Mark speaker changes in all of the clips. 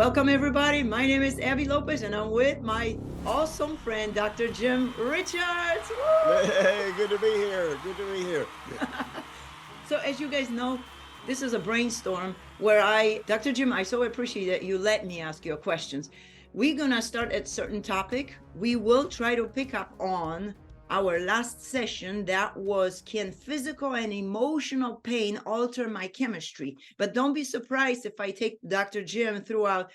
Speaker 1: Welcome, everybody. My name is Abi Lopez, and I'm with my awesome friend, Dr. Jim Richards. Woo!
Speaker 2: Hey, good to be here. Good to be here.
Speaker 1: So, as you guys know, this is a brainstorm where Dr. Jim, I so appreciate that you let me ask your questions. We're going to start at a certain topic. We will try to pick up on our last session that was, can physical and emotional pain alter my chemistry? But don't be surprised if I take Dr. Jim throughout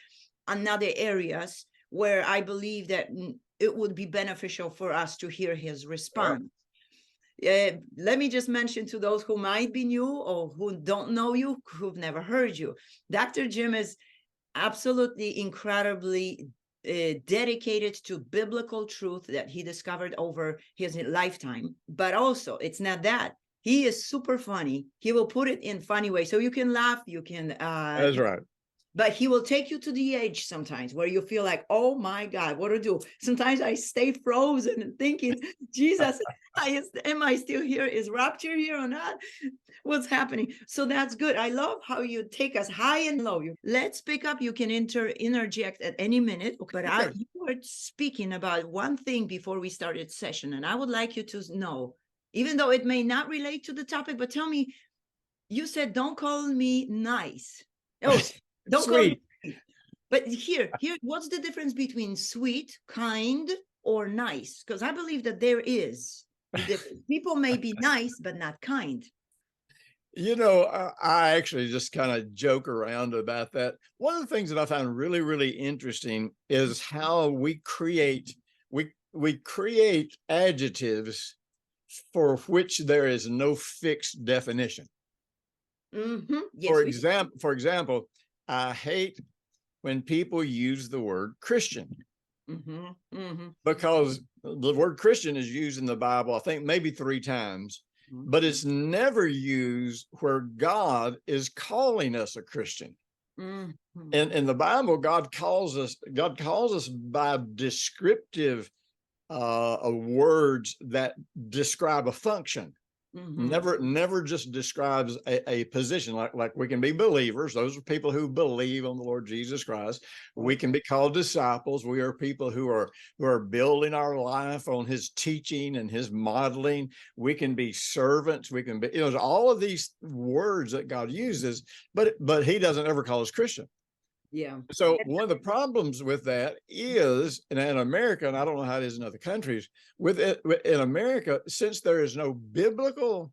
Speaker 1: another areas where I believe that it would be beneficial for us to hear his response. Let me just mention to those who might be new or who don't know you, who've never heard you. Dr. Jim is absolutely incredibly dedicated to biblical truth that he discovered over his lifetime. But also, it's not that. He is super funny. He will put it in funny ways. So you can laugh, you can...
Speaker 2: That's right.
Speaker 1: But he will take you to the edge sometimes where you feel like, oh my God, what to do? Sometimes I stay frozen and thinking, Jesus, am I still here? Is rapture here or not? What's happening? So that's good. I love how you take us high and low. Let's pick up. You can interject at any minute. But you were speaking about one thing before we started session, and I would like you to know, even though it may not relate to the topic, but tell me, you said, don't call me nice. Oh, don't
Speaker 2: Sweet.
Speaker 1: call me. But here, what's the difference between sweet, kind, or nice? Because I believe that there is a difference. People may be nice, but not kind.
Speaker 2: You know, I actually just kind of joke around about that. One of the things that I found really, really interesting is how we create adjectives for which there is no fixed definition.
Speaker 1: Mm-hmm. Yes,
Speaker 2: For example, I hate when people use the word Christian.
Speaker 1: Mm-hmm. Mm-hmm.
Speaker 2: Because the word Christian is used in the Bible, I think maybe 3 times, but it's never used where God is calling us a Christian.
Speaker 1: Mm-hmm.
Speaker 2: In the Bible, God calls us by descriptive words that describe a function. Never just describes a position. Like we can be believers. Those are people who believe on the Lord Jesus Christ. We can be called disciples. We are people who are building our life on his teaching and his modeling. We can be servants. We can be, all of these words that God uses, but he doesn't ever call us Christian.
Speaker 1: Yeah.
Speaker 2: So one of the problems with that is, in America, and I don't know how it is in other countries, in America, since there is no biblical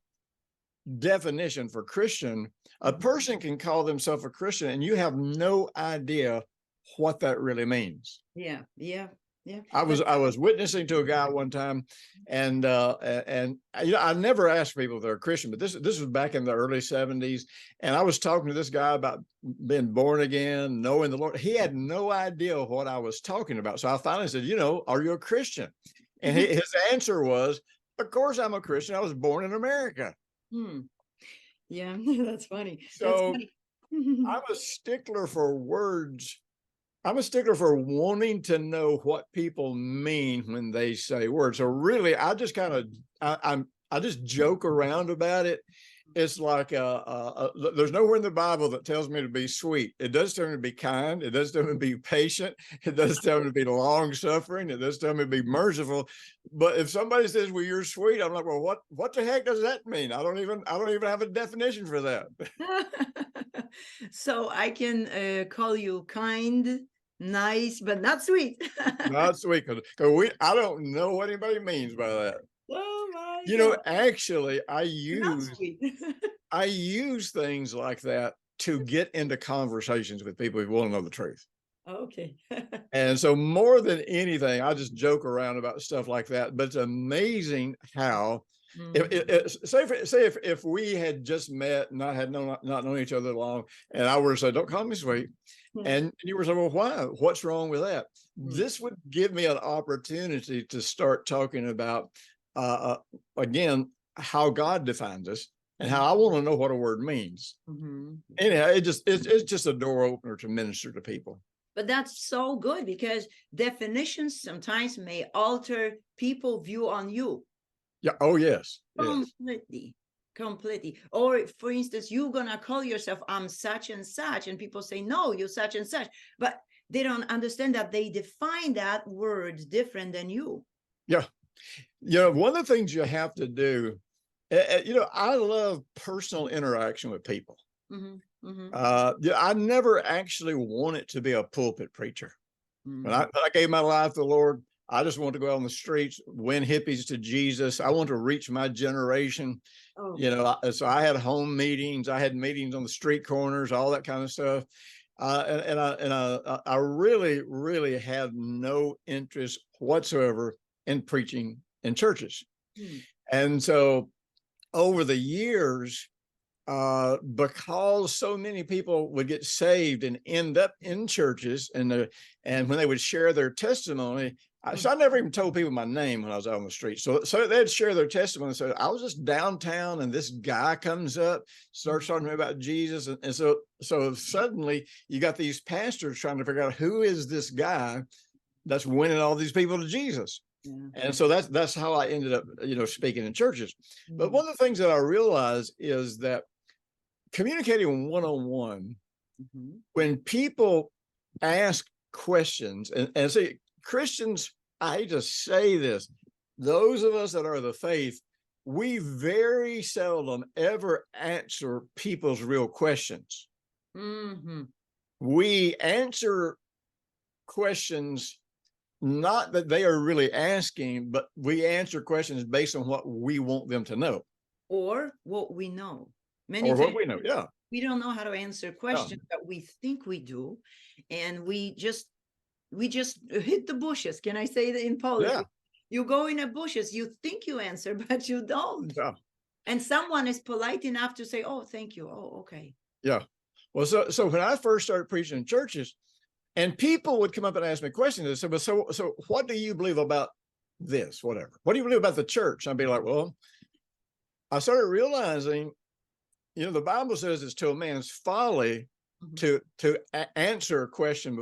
Speaker 2: definition for Christian, a person can call themselves a Christian and you have no idea what that really means.
Speaker 1: Yeah. Yeah. Yeah.
Speaker 2: I was witnessing to a guy one time, and I never asked people if they're Christian, but this was back in the early 70s, and I was talking to this guy about being born again, knowing the Lord. He had no idea what I was talking about, so I finally said, "Are you a Christian?" And his answer was, "Of course I'm a Christian. I was born in America."
Speaker 1: Yeah, that's funny.
Speaker 2: So I'm a stickler for words. I'm a stickler for wanting to know what people mean when they say words. So really, I just I just joke around about it. It's like there's nowhere in the Bible that tells me to be sweet. It does tell me to be kind. It does tell me to be patient. It does tell me to be long suffering. It does tell me to be merciful. But if somebody says, "Well, you're sweet," I'm like, "Well, what the heck does that mean? I don't even have a definition for that."
Speaker 1: So I can call you kind, nice, but not sweet.
Speaker 2: Not sweet, because I don't know what anybody means by that.
Speaker 1: Oh my God.
Speaker 2: Actually, I
Speaker 1: Not
Speaker 2: use things like that to get into conversations with people who want to know the truth.
Speaker 1: Okay.
Speaker 2: And so more than anything, I just joke around about stuff like that. But it's amazing how, if we had just met and I had not known each other long, and I were to say, "Don't call me sweet," and you were saying, "Well, why? What's wrong with that?" This would give me an opportunity to start talking about, again, how God defines us and how I want to know what a word means. Anyhow, it's just a door opener to minister to people.
Speaker 1: But that's so good, because definitions sometimes may alter people's view on you.
Speaker 2: Yeah. Oh, yes.
Speaker 1: Completely. Or for instance, you're gonna call yourself, "I'm such and such," and people say, "No, you're such and such." But they don't understand that they define that word different than you.
Speaker 2: Yeah. One of the things you have to do, I love personal interaction with people.
Speaker 1: Mm-hmm. Mm-hmm.
Speaker 2: I never actually wanted to be a pulpit preacher.
Speaker 1: Mm-hmm.
Speaker 2: When I gave my life to the Lord, I just wanted to go out on the streets, win hippies to Jesus. I want to reach my generation.
Speaker 1: Oh.
Speaker 2: So I had home meetings. I had meetings on the street corners, all that kind of stuff. I really, really had no interest whatsoever in preaching in churches. And so over the years, because so many people would get saved and end up in churches, and when they would share their testimony, so I never even told people my name when I was out on the street. So they'd share their testimony. So I was just downtown, and this guy comes up, starts talking to me about Jesus, and so suddenly you got these pastors trying to figure out who is this guy that's winning all these people to Jesus. Yeah. And so that's how I ended up, speaking in churches. Mm-hmm. But one of the things that I realized is that communicating one-on-one, mm-hmm. when people ask questions, and see, Christians, I hate to say this, those of us that are the faith, we very seldom ever answer people's real questions. Mm-hmm. We answer questions not that they are really asking, but we answer questions based on what we want them to know.
Speaker 1: Or what we know.
Speaker 2: What we know, yeah.
Speaker 1: We don't know how to answer questions that we think we do. And we just hit the bushes. Can I say that in Polish? Yeah. You go in the bushes, you think you answer, but you don't. Yeah. And someone is polite enough to say, oh, thank you. Oh, okay.
Speaker 2: Yeah. Well, so when I first started preaching in churches, and people would come up and ask me questions, and say, "But so what do you believe about this? Whatever. What do you believe about the church?" I'd be like, "Well," I started realizing, the Bible says it's to a man's folly mm-hmm. to answer a question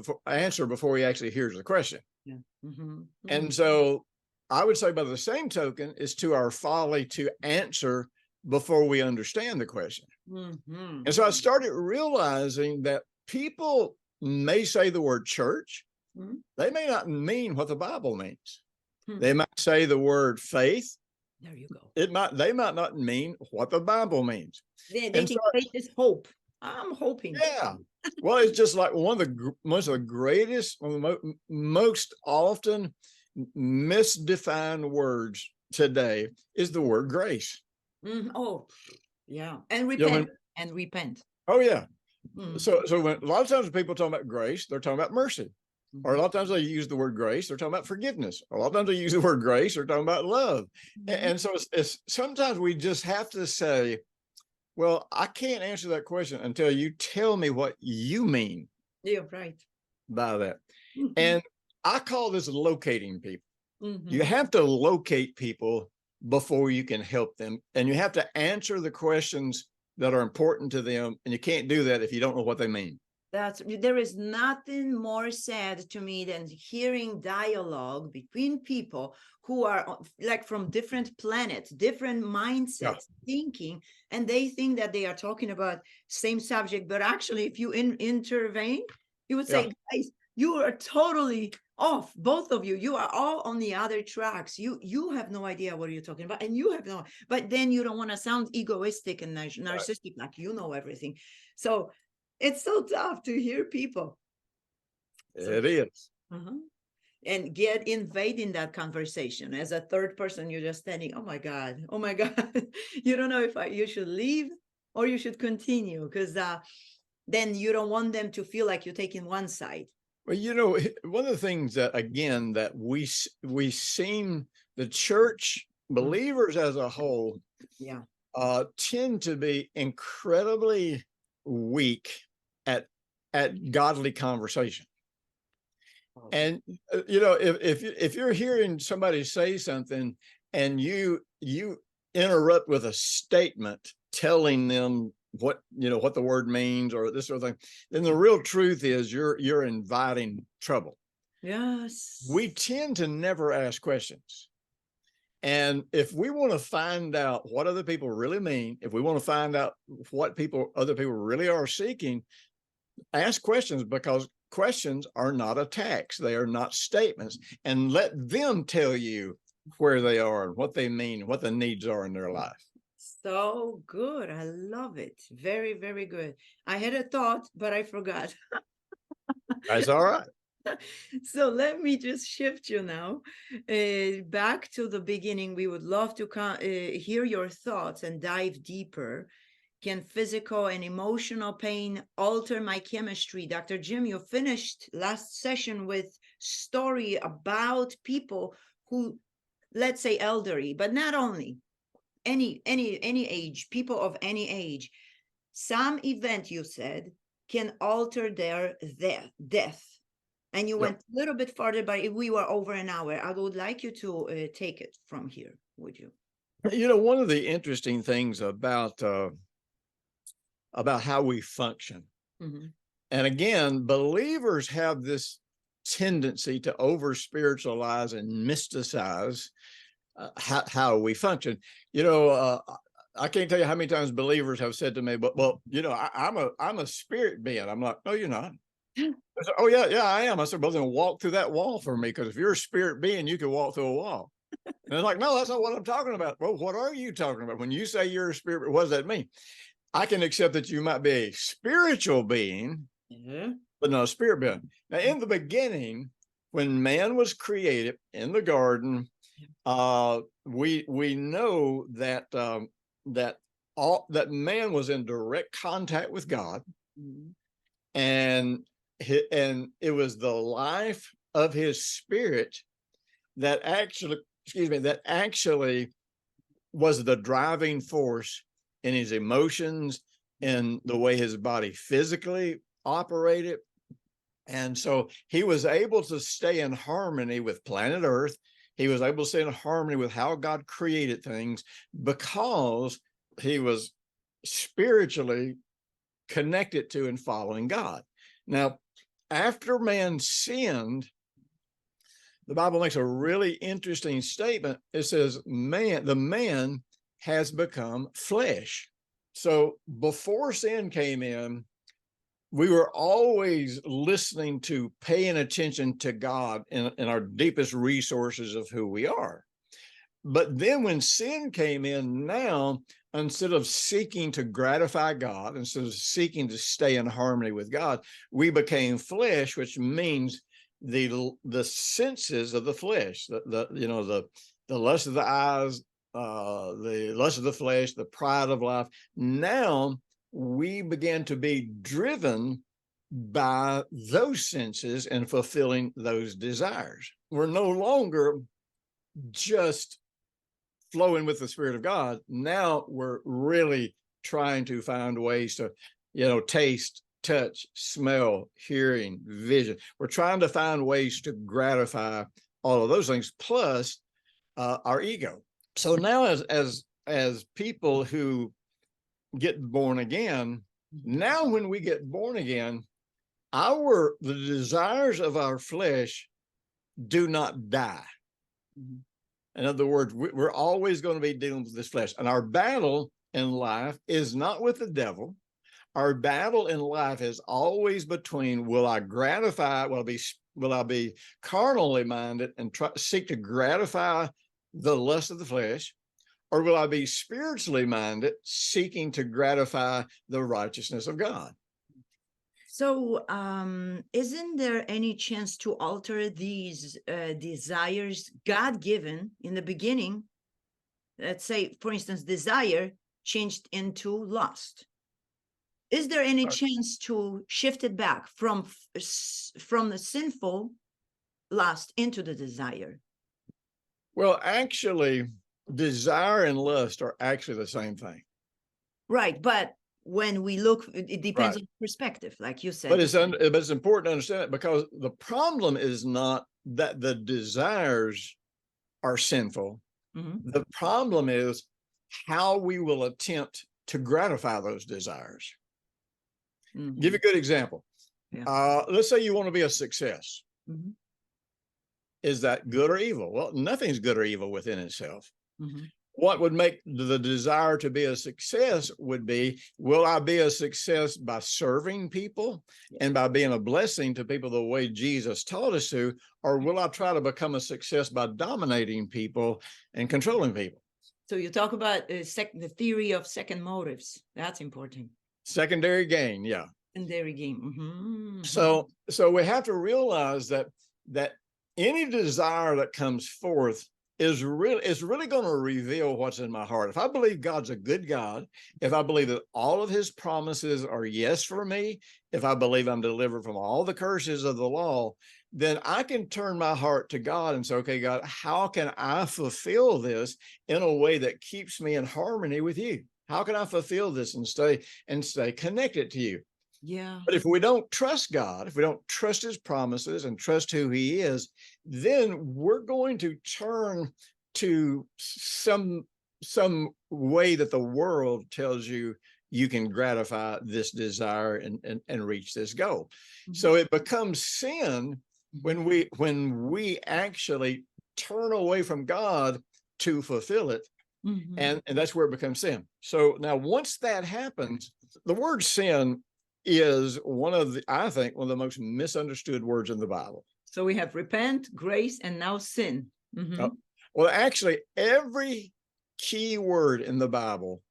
Speaker 2: before he actually hears the question. Yeah. Mm-hmm. Mm-hmm. And so I would say, by the same token, it's to our folly to answer before we understand the question. Mm-hmm. And so I started realizing that people may say the word church. Mm-hmm. They may not mean what the Bible means. Mm-hmm. They might say the word faith.
Speaker 1: There you go.
Speaker 2: They might not mean what the Bible means.
Speaker 1: They think faith is hope. I'm hoping.
Speaker 2: Yeah. Well, it's just like one of the most often misdefined words today is the word grace.
Speaker 1: Mm-hmm. Oh, yeah. And repent.
Speaker 2: Oh, yeah. Mm-hmm. So when a lot of times when people talk about grace, they're talking about mercy. Mm-hmm. Or a lot of times they use the word grace, they're talking about forgiveness. A lot of times they use the word grace, they're talking about love. Mm-hmm. And so it's sometimes we just have to say, well, I can't answer that question until you tell me what you mean.
Speaker 1: Yeah, right.
Speaker 2: By that. Mm-hmm. And I call this locating people. Mm-hmm. You have to locate people before you can help them. And you have to answer the questions that are important to them. And you can't do that if you don't know what they mean.
Speaker 1: There is nothing more sad to me than hearing dialogue between people who are like from different planets, different mindsets, thinking, and they think that they are talking about same subject. But actually, if you intervene, you would say, guys, you are totally off, both of you. You are all on the other tracks. You have no idea what you're talking about, and you have no. But then you don't want to sound egoistic and narcissistic, like you know everything. So it's so tough to hear people.
Speaker 2: It is.
Speaker 1: Uh-huh. And invading that conversation as a third person. You're just standing. Oh my God. You don't know if you should leave or you should continue, because then you don't want them to feel like you're taking one side.
Speaker 2: Well, one of the things that, again, that we seem, the church, believers as a whole, tend to be incredibly weak at godly conversation. And if you're hearing somebody say something and you interrupt with a statement telling them what the word means or this sort of thing, then the real truth is you're inviting trouble.
Speaker 1: Yes.
Speaker 2: We tend to never ask questions. And if we want to find out what other people really mean, if we want to find out what other people really are seeking, ask questions, because questions are not attacks. They are not statements. And let them tell you where they are and what they mean, what the needs are in their life.
Speaker 1: So good. I love it. Very, very good. I had a thought, but I forgot.
Speaker 2: That's all right.
Speaker 1: So let me just shift you now back to the beginning. We would love to hear your thoughts and dive deeper. Can physical and emotional pain alter my chemistry? Dr. Jim, you finished last session with story about people who, let's say, elderly, but not only, any age, people of any age. Some event, you said, can alter their death. And you went a little bit farther, but if we were over an hour, I would like you to take it from here, would you?
Speaker 2: You know, one of the interesting things about how we function, and again, believers have this tendency to over spiritualize and mysticize how we function. You know, I can't tell you how many times believers have said to me, "But well, you know, I'm a spirit being." I'm like, "No, you're not." I said, "Oh yeah, I am." I said, "Well, then walk through that wall for me, because if you're a spirit being, you can walk through a wall." And they're like, "No, that's not what I'm talking about." Well, what are you talking about? When you say you're a spirit, what does that mean? I can accept that you might be a spiritual being, but not a spirit being. Now, in the beginning, when man was created in the garden, we know that that man was in direct contact with God, and it was the life of his spirit that actually was the driving force in his emotions, in the way his body physically operated. And so he was able to stay in harmony with planet Earth. He was able to stay in harmony with how God created things, because he was spiritually connected to and following God. Now, after man sinned, the Bible makes a really interesting statement. It says, the man has become flesh. So before sin came in, we were always listening to, paying attention to God in our deepest resources of who we are. But then when sin came in, now, instead of seeking to gratify God, instead of seeking to stay in harmony with God, we became flesh, which means the senses of the flesh, the lust of the eyes, the lust of the flesh, the pride of life. Now we began to be driven by those senses and fulfilling those desires. We're no longer just flowing with the Spirit of God. Now we're really trying to find ways to, taste, touch, smell, hearing, vision. We're trying to find ways to gratify all of those things, plus our ego. So now as people who get born again, now when we get born again, the desires of our flesh do not die. In other words, we're always going to be dealing with this flesh. And our battle in life is not with the devil. Our battle in life is always between, will I be carnally minded and seek to gratify the lust of the flesh, or will I be spiritually minded, seeking to gratify the righteousness of God?
Speaker 1: So isn't there any chance to alter these desires God-given in the beginning? Let's say, for instance, desire changed into lust. Is there any chance to shift it back from the sinful lust into the desire?
Speaker 2: Well, actually, desire and lust are actually the same thing.
Speaker 1: Right, but when we look, it depends on perspective, like you said.
Speaker 2: But it's important to understand it, because the problem is not that the desires are sinful. The problem is how we will attempt to gratify those desires. Give you a good example. Let's say you want to be a success. Is that good or evil? Well, nothing's good or evil within itself. what would make the desire to be a success would be, will I be a success by serving people and by being a blessing to people the way Jesus taught us to, or will I try to become a success by dominating people and controlling people?
Speaker 1: So you talk about the theory of second motives. That's important.
Speaker 2: Secondary gain, yeah.
Speaker 1: Secondary gain.
Speaker 2: So we have to realize that any desire that comes forth is really going to reveal what's in my heart. If I believe God's a good God, if I believe that all of his promises are yes for me, if I believe I'm delivered from all the curses of the law, then I can turn my heart to God and say, okay, God, how can I fulfill this in a way that keeps me in harmony with you? How can I fulfill this and stay connected to you?
Speaker 1: Yeah.
Speaker 2: But if we don't trust God, if we don't trust his promises and trust who he is, then we're going to turn to some way that the world tells you you can gratify this desire and reach this goal. So it becomes sin when we actually turn away from God to fulfill it. And that's where it becomes sin. So now once that happens, the word sin is I think one of the most misunderstood words in the Bible.
Speaker 1: So we have repent, grace, and now sin.
Speaker 2: Well, actually, every key word in the Bible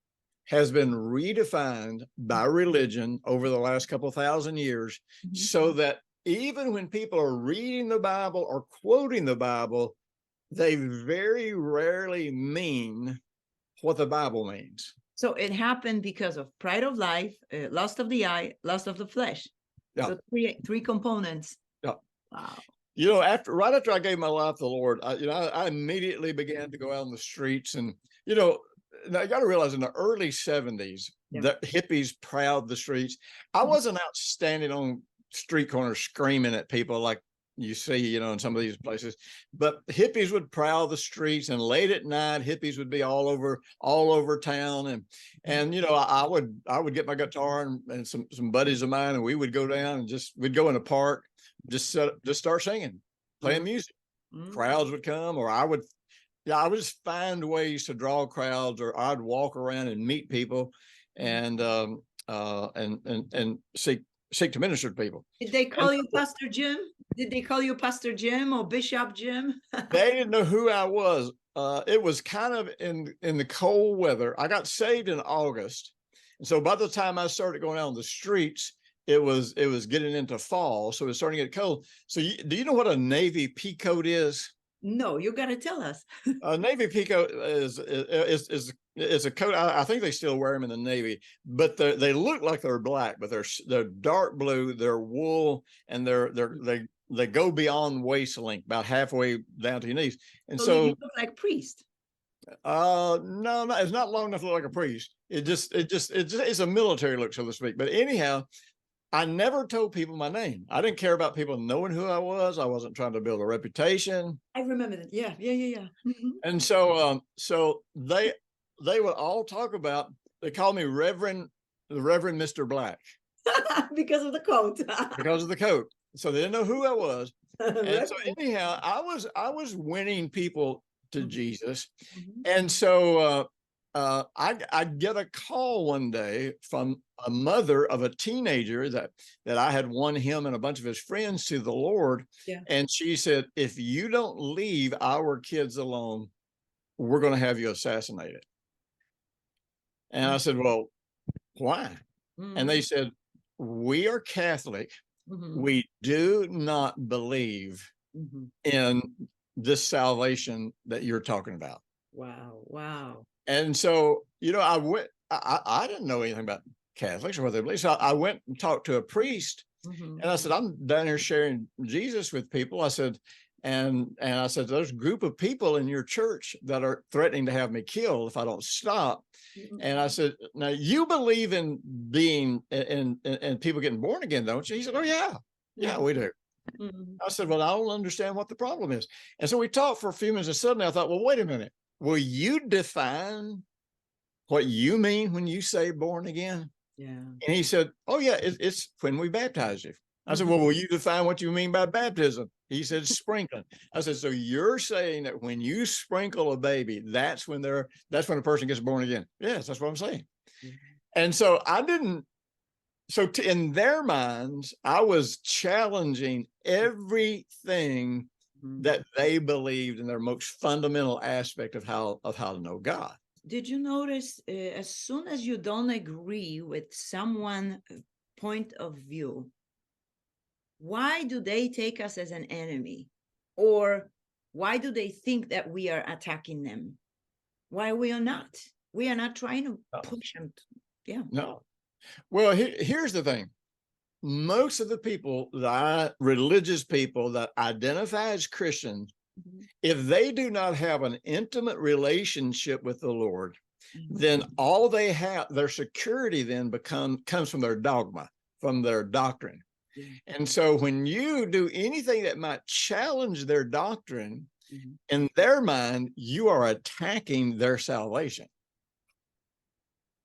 Speaker 2: has been redefined by religion over the last couple thousand years, so that even when people are reading the Bible or quoting the Bible, they very rarely mean what the Bible means.
Speaker 1: So it happened because of pride of life, lust of the eye, lust of the flesh. Yeah. So three components.
Speaker 2: Yeah.
Speaker 1: Wow.
Speaker 2: You know, right after I gave my life to the Lord, I immediately began to go out on the streets, and now you got to realize in the early 70s, the hippies prowled the streets. I wasn't out standing on street corners screaming at people like you see, in some of these places, but hippies would prowl the streets, and late at night, hippies would be all over town. And I would get my guitar and some buddies of mine, and we would go down and we'd go in a park, just start singing, playing music. Crowds would come, or I would just find ways to draw crowds, or I'd walk around and meet people and seek to minister to people.
Speaker 1: Did they call you Pastor Jim? Did they call you Pastor Jim or Bishop Jim?
Speaker 2: They didn't know who I was. It was kind of in the cold weather. I got saved in August. And so by the time I started going out on the streets, it was getting into fall. So it was starting to get cold. So do you know what a Navy pea coat is?
Speaker 1: No, you got to tell us.
Speaker 2: A Navy pea coat is a coat. I think they still wear them in the Navy, but they look like they're black, but they're dark blue. They're wool, and they go beyond waist length, about halfway down to your knees. And so
Speaker 1: you look like priest.
Speaker 2: No, it's not long enough to look like a priest. It's a military look, so to speak. But anyhow, I never told people my name. I didn't care about people knowing who I was. I wasn't trying to build a reputation.
Speaker 1: I remember that. Yeah.
Speaker 2: And so they would all talk about, they called me Reverend Mr. Black.
Speaker 1: Because of the coat.
Speaker 2: Because of the coat. So they didn't know who I was. And so anyhow, I was winning people to Jesus. And so I get a call one day from a mother of a teenager that I had won him and a bunch of his friends to the Lord. Yeah. And she said, if you don't leave our kids alone, we're going to have you assassinated. And I said, well, why? And they said, we are Catholic. We do not believe in this salvation that you're talking about.
Speaker 1: Wow.
Speaker 2: And so, I didn't know anything about Catholics or what they believe. So I went and talked to a priest, and I said, I'm down here sharing Jesus with people. I said, and I said, there's a group of people in your church that are threatening to have me killed if I don't stop. And I said, now you believe in being and people getting born again, don't you? He said, oh yeah, we do. I said, well, I don't understand what the problem is. And so we talked for a few minutes, and suddenly I thought, well, wait a minute. Will you define what you mean when you say born again? Yeah. And he said, oh yeah, it's when we baptize you. I said, well, will you define what you mean by baptism? He said sprinkling. I said, so you're saying that when you sprinkle a baby, that's when a person gets born again? Yes, that's what I'm saying. And so in their minds, I was challenging everything that they believed in their most fundamental aspect of how to know God.
Speaker 1: Did you notice as soon as you don't agree with someone's point of view, why do they take us as an enemy? Or why do they think that we are attacking them? Why we are not? We are not trying to push them. Yeah.
Speaker 2: No. Well, here's the thing. Most of the people religious people that identify as Christians, if they do not have an intimate relationship with the Lord, then all they have, their security then comes from their dogma, from their doctrine. And so when you do anything that might challenge their doctrine, in their mind, you are attacking their salvation.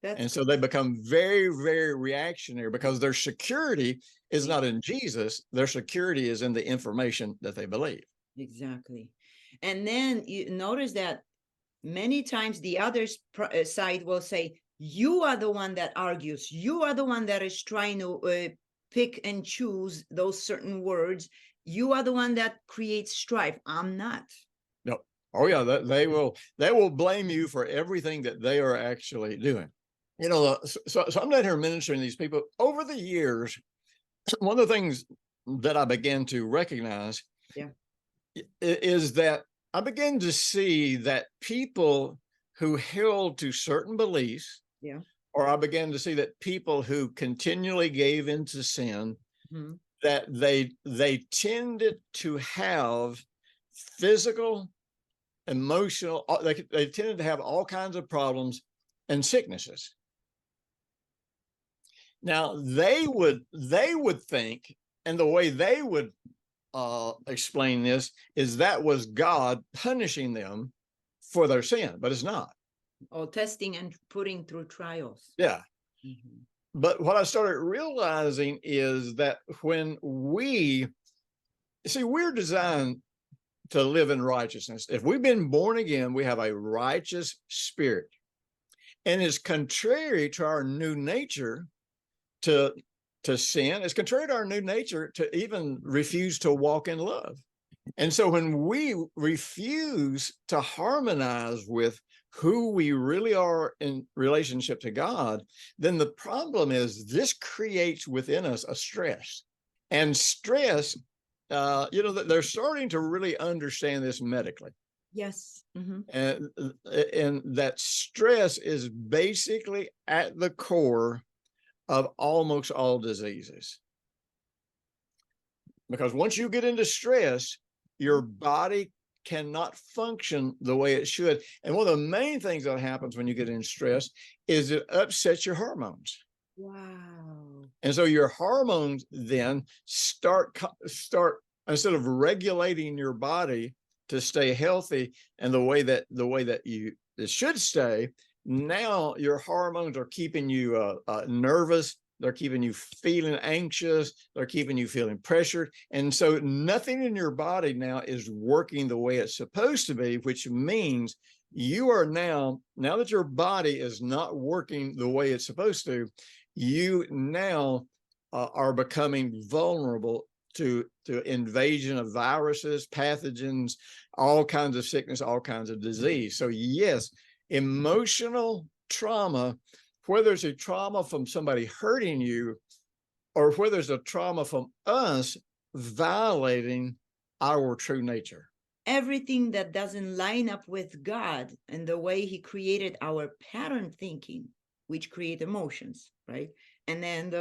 Speaker 2: And so they become very, very reactionary because their security is not in Jesus. Their security is in the information that they believe.
Speaker 1: Exactly. And then you notice that many times the other side will say, you are the one that argues. You are the one that is trying to pick and choose those certain words. You are the one that creates strife. I'm not.
Speaker 2: No. Oh yeah, they will blame you for everything that they are actually doing. You know, so I'm not here ministering to these people. Over the years, one of the things that I began to recognize is that I began to see that people who held to certain beliefs, or I began to see that people who continually gave into sin, that they tended to have physical, emotional, they tended to have all kinds of problems and sicknesses. Now they would think, and the way they would explain this is that was God punishing them for their sin, but it's not.
Speaker 1: Or testing and putting through trials.
Speaker 2: Yeah. But what I started realizing is that when we're designed to live in righteousness. If we've been born again, we have a righteous spirit. And it's contrary to our new nature to sin. It's contrary to our new nature to even refuse to walk in love. And so when we refuse to harmonize with who we really are in relationship to God, then the problem is this creates within us a stress. And stress, they're starting to really understand this medically.
Speaker 1: Yes.
Speaker 2: And that stress is basically at the core of almost all diseases. Because once you get into stress, your body cannot function the way it should. And one of the main things that happens when you get in stress is it upsets your hormones.
Speaker 1: Wow.
Speaker 2: And so your hormones then start instead of regulating your body to stay healthy and the way that it should stay, now your hormones are keeping you nervous. They're keeping you feeling anxious. They're keeping you feeling pressured. And so nothing in your body now is working the way it's supposed to be, which means you are now that your body is not working the way it's supposed to, you now are becoming vulnerable to invasion of viruses, pathogens, all kinds of sickness, all kinds of disease. So yes, emotional trauma, whether it's a trauma from somebody hurting you or whether it's a trauma from us violating our true nature.
Speaker 1: Everything that doesn't line up with God and the way he created our pattern thinking, which create emotions, right? And then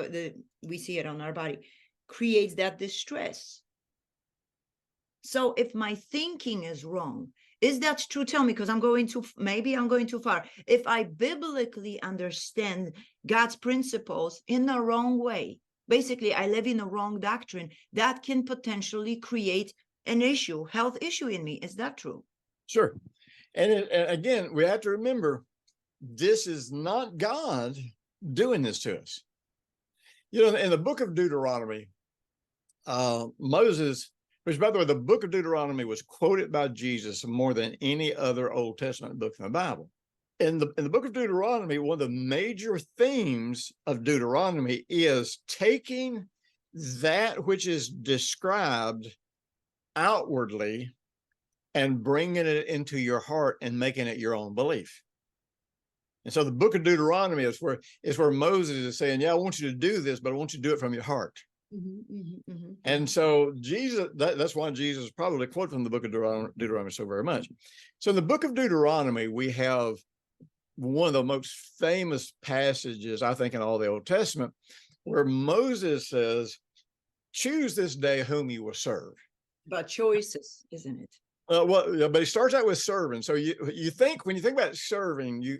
Speaker 1: we see it on our body, creates that distress. So if my thinking is wrong, is that true? Tell me, because maybe I'm going too far. If I biblically understand God's principles in the wrong way, basically I live in a wrong doctrine, that can potentially create an issue, health issue in me. Is that true?
Speaker 2: Sure. And again, we have to remember, this is not God doing this to us. In the book of Deuteronomy, Moses which, by the way, the book of Deuteronomy was quoted by Jesus more than any other Old Testament book in the Bible. In the book of Deuteronomy, one of the major themes of Deuteronomy is taking that which is described outwardly and bringing it into your heart and making it your own belief. And so the book of Deuteronomy is where Moses is saying, yeah, I want you to do this, but I want you to do it from your heart. And so Jesus, that's why Jesus probably quoted from the book of Deuteronomy so very much. So in the book of Deuteronomy, we have one of the most famous passages, I think, in all the Old Testament, where Moses says, choose this day whom you will serve.
Speaker 1: But choices, isn't it?
Speaker 2: Well, but he starts out with serving. So you think, when you think about serving, you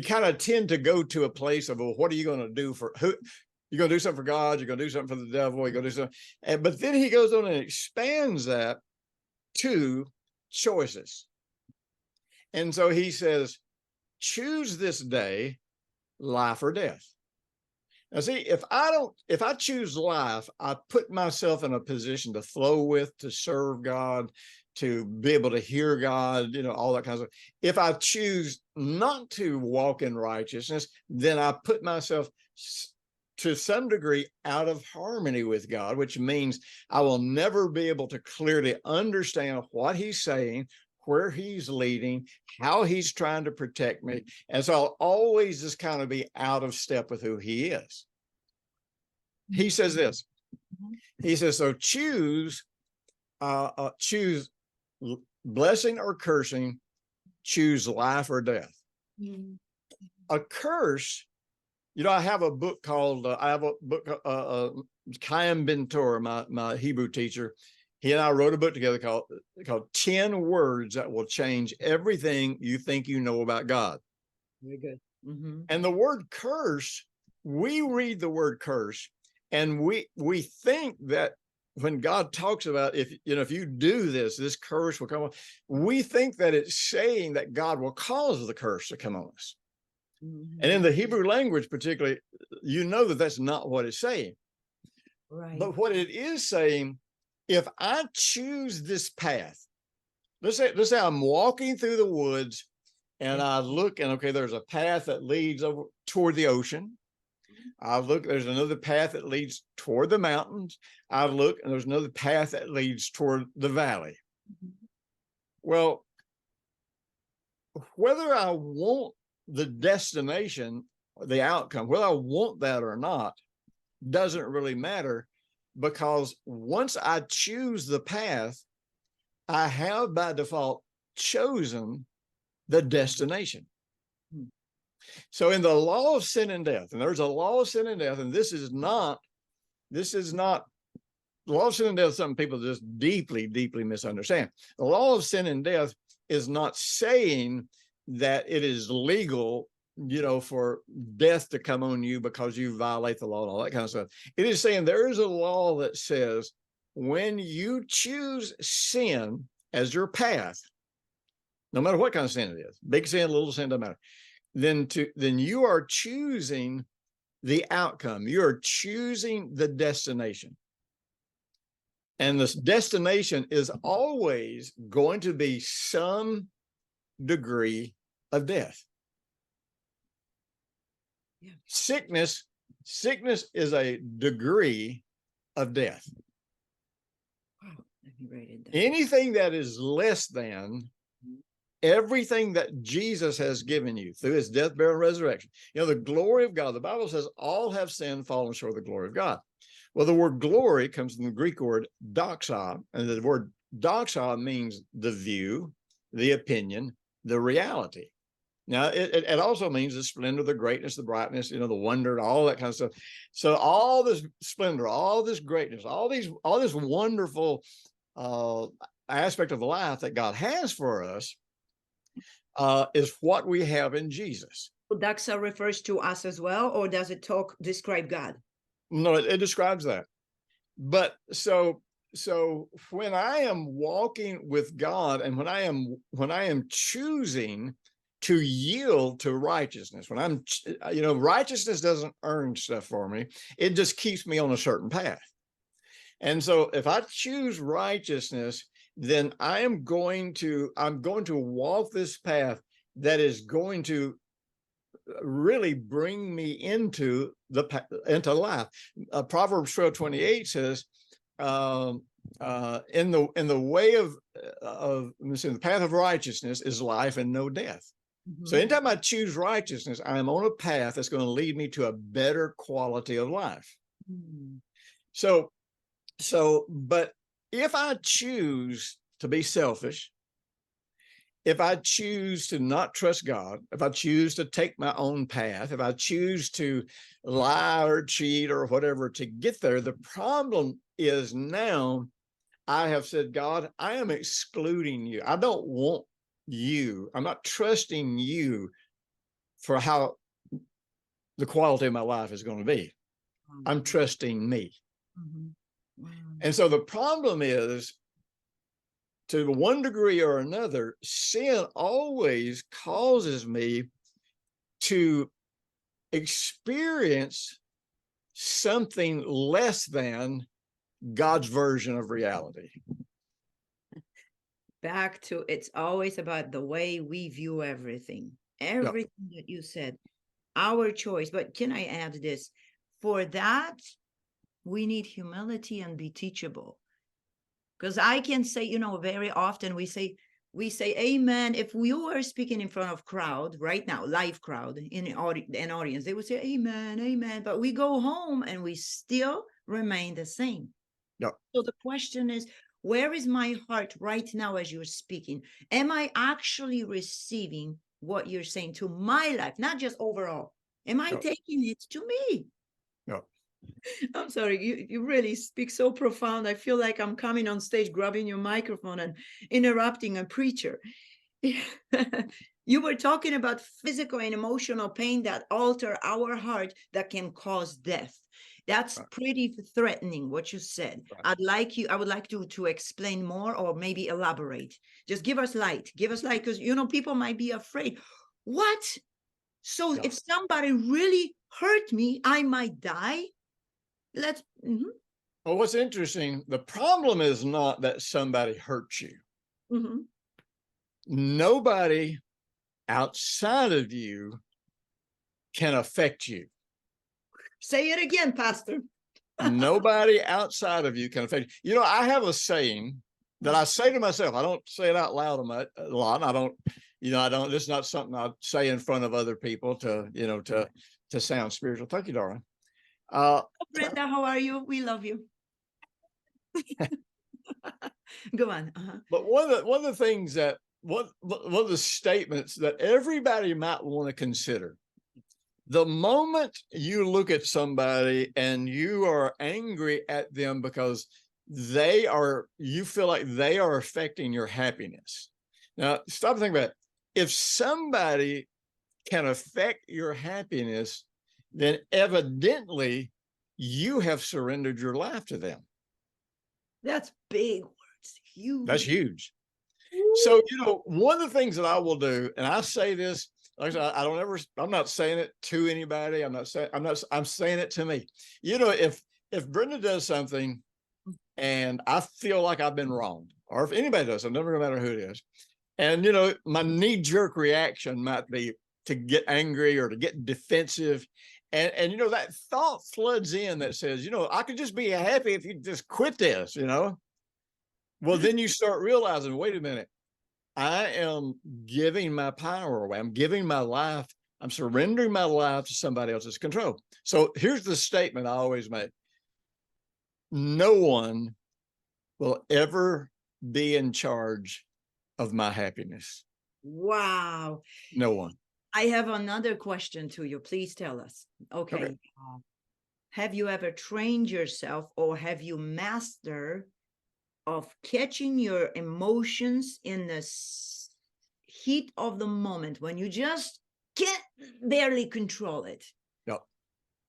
Speaker 2: kind of tend to go to a place of, well, what are you going to do for who? You're going to do something for God. You're going to do something for the devil. You're going to do something. But then he goes on and expands that to choices. And so he says, choose this day life or death. Now, see, if I choose life, I put myself in a position to flow with, to serve God, to be able to hear God, all that kind of stuff. If I choose not to walk in righteousness, then I put myself to some degree out of harmony with God, which means I will never be able to clearly understand what he's saying, where he's leading, how he's trying to protect me. And so I'll always just kind of be out of step with who he is. He says this, he says, so choose blessing or cursing, choose life or death. A curse, I have a book called, Chaim Ben Torah, my Hebrew teacher. He and I wrote a book together called 10 Words That Will Change Everything You Think You Know About God.
Speaker 1: Very good.
Speaker 2: And the word curse, we read the word curse, and we think that when God talks about if you do this, this curse will come on, we think that it's saying that God will cause the curse to come on us. And in the Hebrew language, particularly, that that's not what it's saying.
Speaker 1: Right.
Speaker 2: But what it is saying, if I choose this path, let's say I'm walking through the woods and I look and, okay, there's a path that leads over toward the ocean. I look, there's another path that leads toward the mountains. I look and there's another path that leads toward the valley. Well, whether I want the destination, the outcome, whether I want that or not, doesn't really matter, because once I choose the path, I have by default chosen the destination. So in the law of sin and death, and there's a law of sin and death, and this is not, the law of sin and death is something people just deeply, deeply misunderstand. The law of sin and death is not saying that it is legal, for death to come on you because you violate the law and all that kind of stuff. It is saying there is a law that says when you choose sin as your path, no matter what kind of sin it is, big sin, little sin, doesn't matter, then you are choosing the outcome. You are choosing the destination. And this destination is always going to be some degree of death.
Speaker 1: Yeah.
Speaker 2: Sickness is a degree of death.
Speaker 1: Wow. Let me write it down.
Speaker 2: Anything that is less than everything that Jesus has given you through his death, burial, and resurrection. The glory of God, the Bible says all have sinned, fallen short of the glory of God. Well, the word glory comes from the Greek word doxa, and the word doxa means the view, the opinion, the reality. Now, it also means the splendor, the greatness, the brightness, the wonder, all that kind of stuff. So all this splendor, all this greatness, all this wonderful aspect of life that God has for us is what we have in Jesus.
Speaker 1: Doxa refers to us as well, or does it describe God?
Speaker 2: No, it describes that. But so when I am walking with God, and when I am choosing to yield to righteousness, when I'm, righteousness doesn't earn stuff for me. It just keeps me on a certain path. And so if I choose righteousness, then I'm going to walk this path that is going to really bring me into life. Proverbs 12:28 says, in the way of the path of righteousness is life and no death. Mm-hmm. So anytime I choose righteousness, I am on a path that's going to lead me to a better quality of life. Mm-hmm. But if I choose to be selfish, if I choose to not trust God, if I choose to take my own path, if I choose to lie or cheat or whatever to get there, the problem is now I have said, God, I am excluding you. I don't want you. I'm not trusting you for how the quality of my life is going to be. I'm trusting me. Mm-hmm. Wow. And so the problem is, to one degree or another, sin always causes me to experience something less than God's version of reality.
Speaker 1: Back to, it's always about the way we view everything. Everything that you said, our choice. But can I add this? For that, we need humility and be teachable. Because I can say, very often we say amen. If we were speaking in front of crowd right now, live crowd in an audience, they would say amen, amen. But we go home and we still remain the same. Yep. So the question is, where is my heart right now as you're speaking? Am I actually receiving what you're saying to my life, not just overall? Am I taking it to me?
Speaker 2: No.
Speaker 1: I'm sorry, you really speak so profound. I feel like I'm coming on stage, grabbing your microphone and interrupting a preacher. You were talking about physical and emotional pain that alter our heart, that can cause death. That's pretty threatening, what you said. I would like to explain more, or maybe elaborate. Just give us light, because, people might be afraid. What? So if somebody really hurt me, I might die?
Speaker 2: Well, what's interesting, the problem is not that somebody hurt you. Mm-hmm. Nobody outside of you can affect you.
Speaker 1: Say it again, Pastor.
Speaker 2: Nobody outside of you can affect you. I have a saying that I say to myself. I don't say it out loud a lot. I don't, this is not something I say in front of other people to sound spiritual. Thank you, darling.
Speaker 1: Brenda, how are you? We love you. Go on. Uh-huh.
Speaker 2: But one of the things that one of the statements that everybody might want to consider: the moment you look at somebody and you are angry at them because you feel like they are affecting your happiness. Now, stop and think about it. If somebody can affect your happiness, then evidently you have surrendered your life to them. That's
Speaker 1: big words. Huge.
Speaker 2: That's huge. Ooh. So, one of the things that I will do, and I say this, like I said, I'm not saying it to anybody. I'm saying it to me. If Brenda does something and I feel like I've been wronged, or if anybody does, it never matter who it is. And, my knee-jerk reaction might be to get angry or to get defensive. And that thought floods in that says, I could just be happy if you just quit this, Well, then you start realizing, wait a minute, I am giving my power away. I'm giving my life. I'm surrendering my life to somebody else's control. So here's the statement I always make. No one will ever be in charge of my happiness.
Speaker 1: Wow.
Speaker 2: No one.
Speaker 1: I have another question to you. Please tell us. Okay. Have you ever trained yourself, or have you mastered of catching your emotions in the heat of the moment when you just can't barely control it?
Speaker 2: Yep.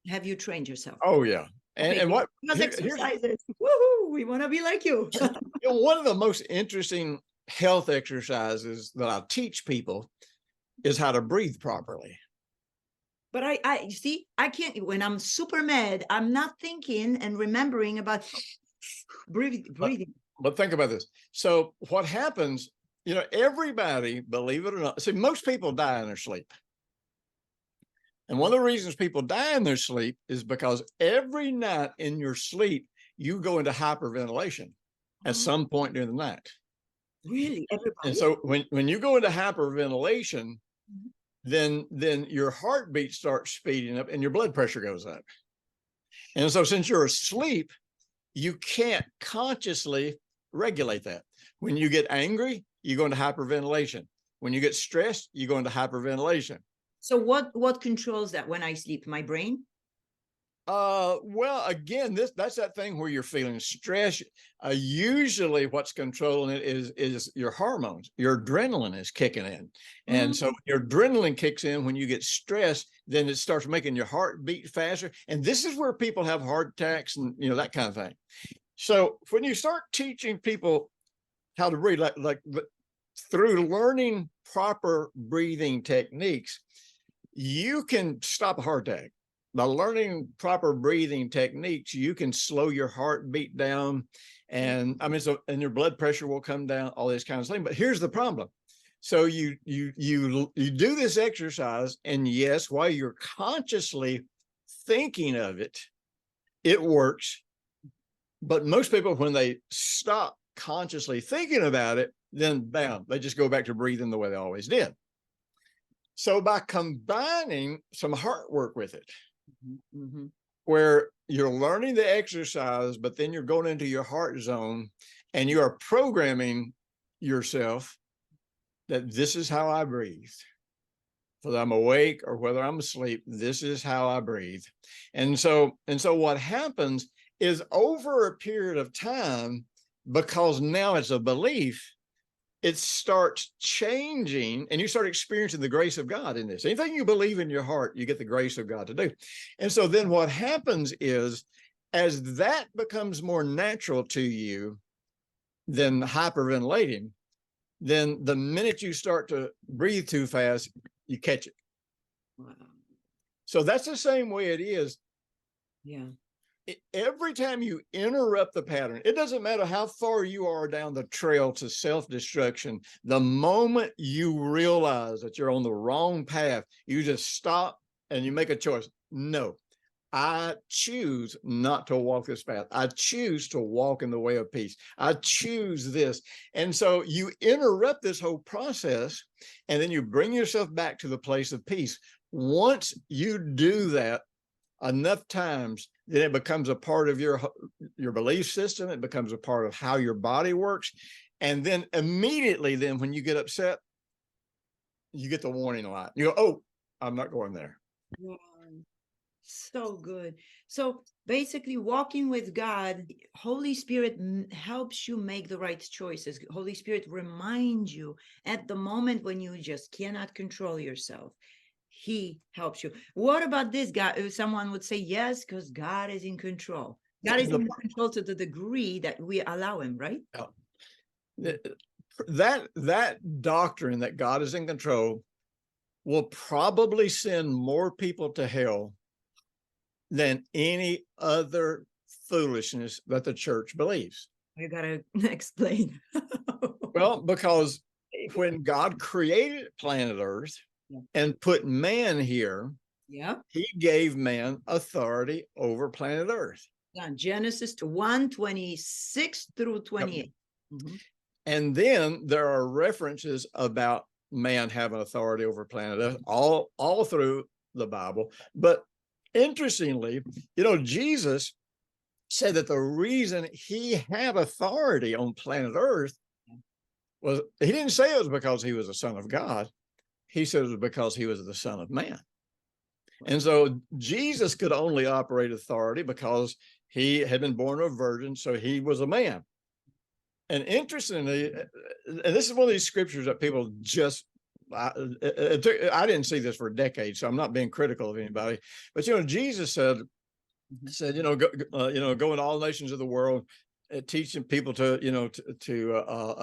Speaker 1: Have you trained yourself?
Speaker 2: Oh, yeah. And what
Speaker 1: exercises? Woohoo! We want to be like you.
Speaker 2: One of the most interesting health exercises that I teach people is how to breathe properly.
Speaker 1: But I can't, when I'm super mad, I'm not thinking and remembering about breathing.
Speaker 2: But think about this. So what happens, everybody, believe it or not, see, most people die in their sleep. And one of the reasons people die in their sleep is because every night in your sleep, you go into hyperventilation at some point during the night.
Speaker 1: Really? Everybody?
Speaker 2: And so when you go into hyperventilation, then your heartbeat starts speeding up and your blood pressure goes up. And so since you're asleep, you can't consciously regulate that. When you get angry, you go into hyperventilation. When you get stressed, you go into hyperventilation.
Speaker 1: So what controls that when I sleep? My brain?
Speaker 2: Well, again, that's that thing where you're feeling stress. Usually what's controlling it is your hormones. Your adrenaline is kicking in. And so your adrenaline kicks in when you get stressed, then it starts making your heart beat faster. And this is where people have heart attacks and, that kind of thing. So when you start teaching people how to breathe, like through learning proper breathing techniques, you can stop a heart attack. By learning proper breathing techniques, you can slow your heartbeat down, and and your blood pressure will come down, all this kind of thing. But here's the problem. So you do this exercise, and yes, while you're consciously thinking of it, it works. But most people, when they stop consciously thinking about it, then bam, they just go back to breathing the way they always did. So by combining some heart work with it, where you're learning the exercise, but then you're going into your heart zone and you are programming yourself that this is how I breathe. Whether I'm awake or whether I'm asleep, this is how I breathe. And so what happens is over a period of time, because now it's a belief, it starts changing and you start experiencing the grace of God in this. Anything you believe in your heart, you get the grace of God to do. And so then what happens is, as that becomes more natural to you than hyperventilating, then the minute you start to breathe too fast, you catch it. Wow. So that's the same way it is.
Speaker 1: Yeah.
Speaker 2: Every time you interrupt the pattern, it doesn't matter how far you are down the trail to self-destruction, the moment you realize that you're on the wrong path, you just stop and you make a choice. No, I choose not to walk this path. I choose to walk in the way of peace. I choose this. And so you interrupt this whole process, and then you bring yourself back to the place of peace. Once you do that enough times, then it becomes a part of your belief system. It becomes a part of how your body works. And then immediately then when you get upset, you get the warning light. You go, oh, I'm not going there.
Speaker 1: Wow. So good. So basically walking with God, Holy Spirit helps you make the right choices. Holy Spirit reminds you at the moment when you just cannot control yourself. He helps you. What about this guy? Someone would say yes, because God is in control. God is in control to the degree that we allow him, right?
Speaker 2: That doctrine that God is in control will probably send more people to hell than any other foolishness that the church believes.
Speaker 1: You gotta explain.
Speaker 2: Well, because when God created planet Earth, and put man here, he gave man authority over planet Earth.
Speaker 1: Genesis 1:26 through 28.
Speaker 2: And then there are references about man having authority over planet Earth all through the Bible. But interestingly, Jesus said that the reason he had authority on planet Earth was, he didn't say it was because he was a son of God. He said it was because he was the Son of Man. And so Jesus could only operate authority because he had been born of a virgin, so he was a man. And interestingly, and this is one of these scriptures that people just, I didn't see this for decades, so I'm not being critical of anybody. But, Jesus said, go into all nations of the world, teaching people to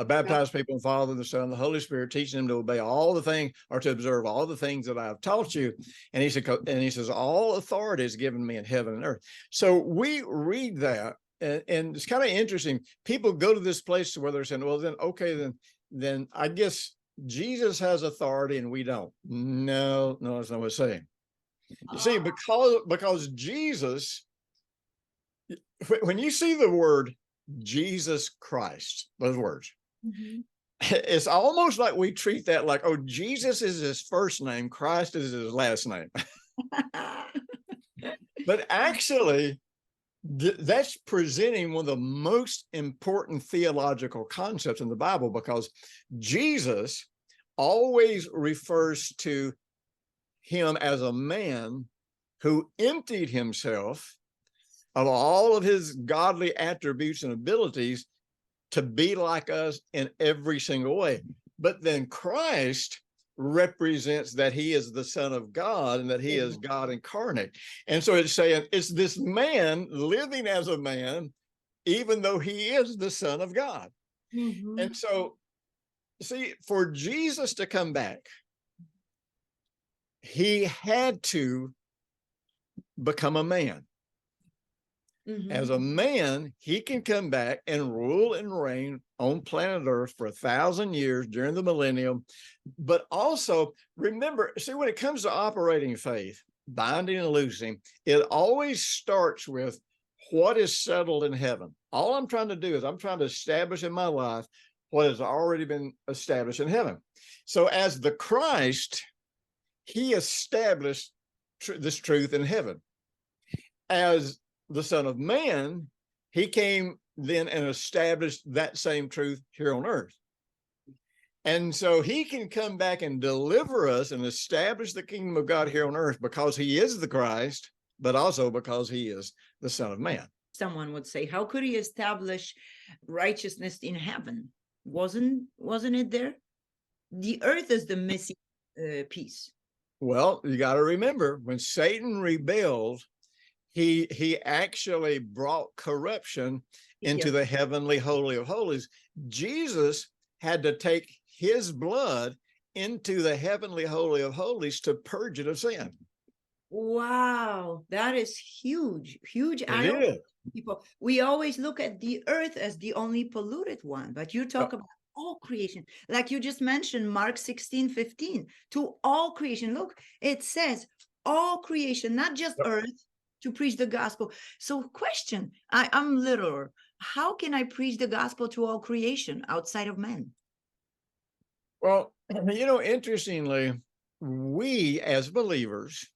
Speaker 2: baptize people in the Father, the Son, the Holy Spirit, teaching them to obey all the things, or to observe all the things that I have taught you. And he says, all authority is given me in heaven and earth. So we read that and it's kind of interesting. People go to this place where they're saying, well, then, okay, then I guess Jesus has authority and we don't. No, that's not what it's saying. You see, because Jesus, when you see the word Jesus Christ, those words, it's almost like we treat that like, oh, Jesus is his first name, Christ is his last name. But actually, that's presenting one of the most important theological concepts in the Bible, because Jesus always refers to him as a man who emptied himself of all of his godly attributes and abilities to be like us in every single way. But then Christ represents that he is the Son of God and that he is God incarnate. And so it's saying it's this man living as a man, even though he is the Son of God. And so, see, for Jesus to come back, he had to become a man. As a man, he can come back and rule and reign on planet Earth for 1,000 years during the millennium. But also, remember, see, when it comes to operating faith, binding and loosing, it always starts with what is settled in heaven. All I'm trying to do is I'm trying to establish in my life what has already been established in heaven. So as the Christ, he established this truth in heaven. As the Son of Man, he came then and established that same truth here on earth. And so he can come back and deliver us and establish the kingdom of God here on earth because he is the Christ, but also because he is the Son of Man.
Speaker 1: Someone would say, how could he establish righteousness in heaven? Wasn't it there? The earth is the missing piece.
Speaker 2: Well, you got to remember, when Satan rebelled, he actually brought corruption into the heavenly holy of holies. Jesus had to take his blood into the heavenly holy of holies to purge it of sin.
Speaker 1: Wow, that is huge.
Speaker 2: It is.
Speaker 1: People, we always look at the earth as the only polluted one, but you talk about all creation, like you just mentioned, Mark 16:15, to all creation. Look, it says all creation, not just earth, to preach the gospel. So question, I'm literal. How can I preach the gospel to all creation outside of men?
Speaker 2: Well, interestingly, we as believers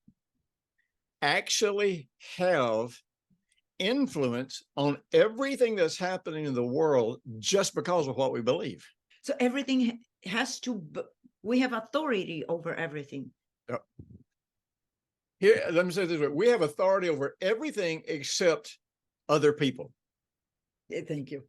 Speaker 2: actually have influence on everything that's happening in the world just because of what we believe.
Speaker 1: So everything has to, we have authority over everything.
Speaker 2: Yep. Here, let me say this way. We have authority over everything except other people.
Speaker 1: Thank you.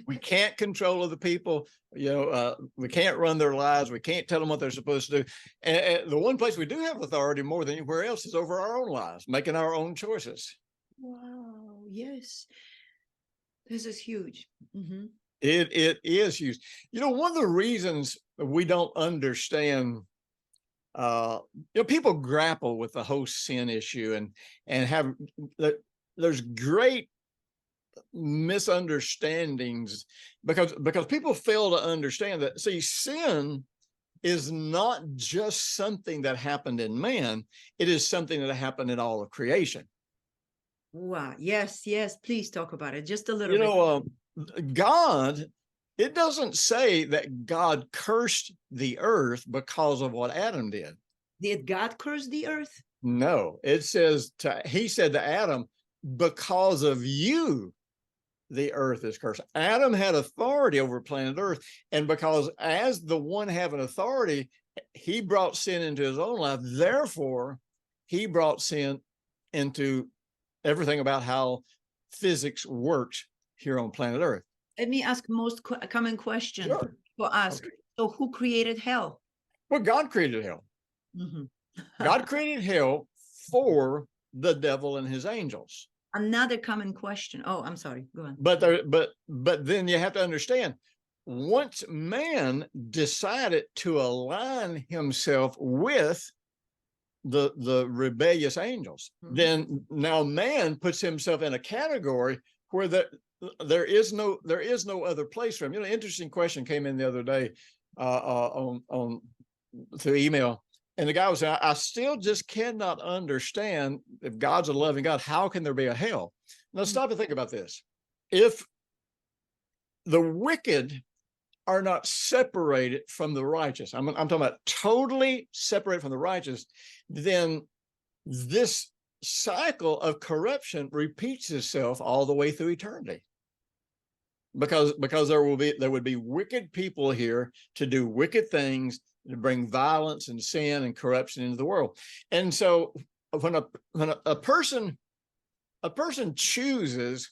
Speaker 2: We can't control other people. We can't run their lives. We can't tell them what they're supposed to do. And the one place we do have authority more than anywhere else is over our own lives, making our own choices.
Speaker 1: Wow. Yes. This is huge.
Speaker 2: It is huge. One of the reasons we don't understand, people grapple with the whole sin issue and have, there's great misunderstandings because people fail to understand that, see, sin is not just something that happened in man, it is something that happened in all of creation.
Speaker 1: Wow. Yes. Please talk about it just a little bit.
Speaker 2: God, it doesn't say that God cursed the earth because of what Adam did.
Speaker 1: Did God curse the earth?
Speaker 2: No, it says he said to Adam, because of you, the earth is cursed. Adam had authority over planet Earth. And because as the one having authority, he brought sin into his own life. Therefore, he brought sin into everything about how physics works here on planet Earth.
Speaker 1: Let me ask most common question for us.
Speaker 2: Okay.
Speaker 1: So who created hell?
Speaker 2: Well, God created hell. God created hell for the devil and his angels.
Speaker 1: Another common question. Oh, I'm sorry. Go on.
Speaker 2: But then you have to understand, once man decided to align himself with the rebellious angels, then now man puts himself in a category where there is no other place for him. You know, interesting question came in the other day on through email, and the guy was saying, I still just cannot understand, if God's a loving God, how can there be a hell? Now stop and think about this. If the wicked are not separated from the righteous, I'm talking about totally separated from the righteous, then this cycle of corruption repeats itself all the way through eternity. Because there would be wicked people here to do wicked things, to bring violence and sin and corruption into the world. And so when a person chooses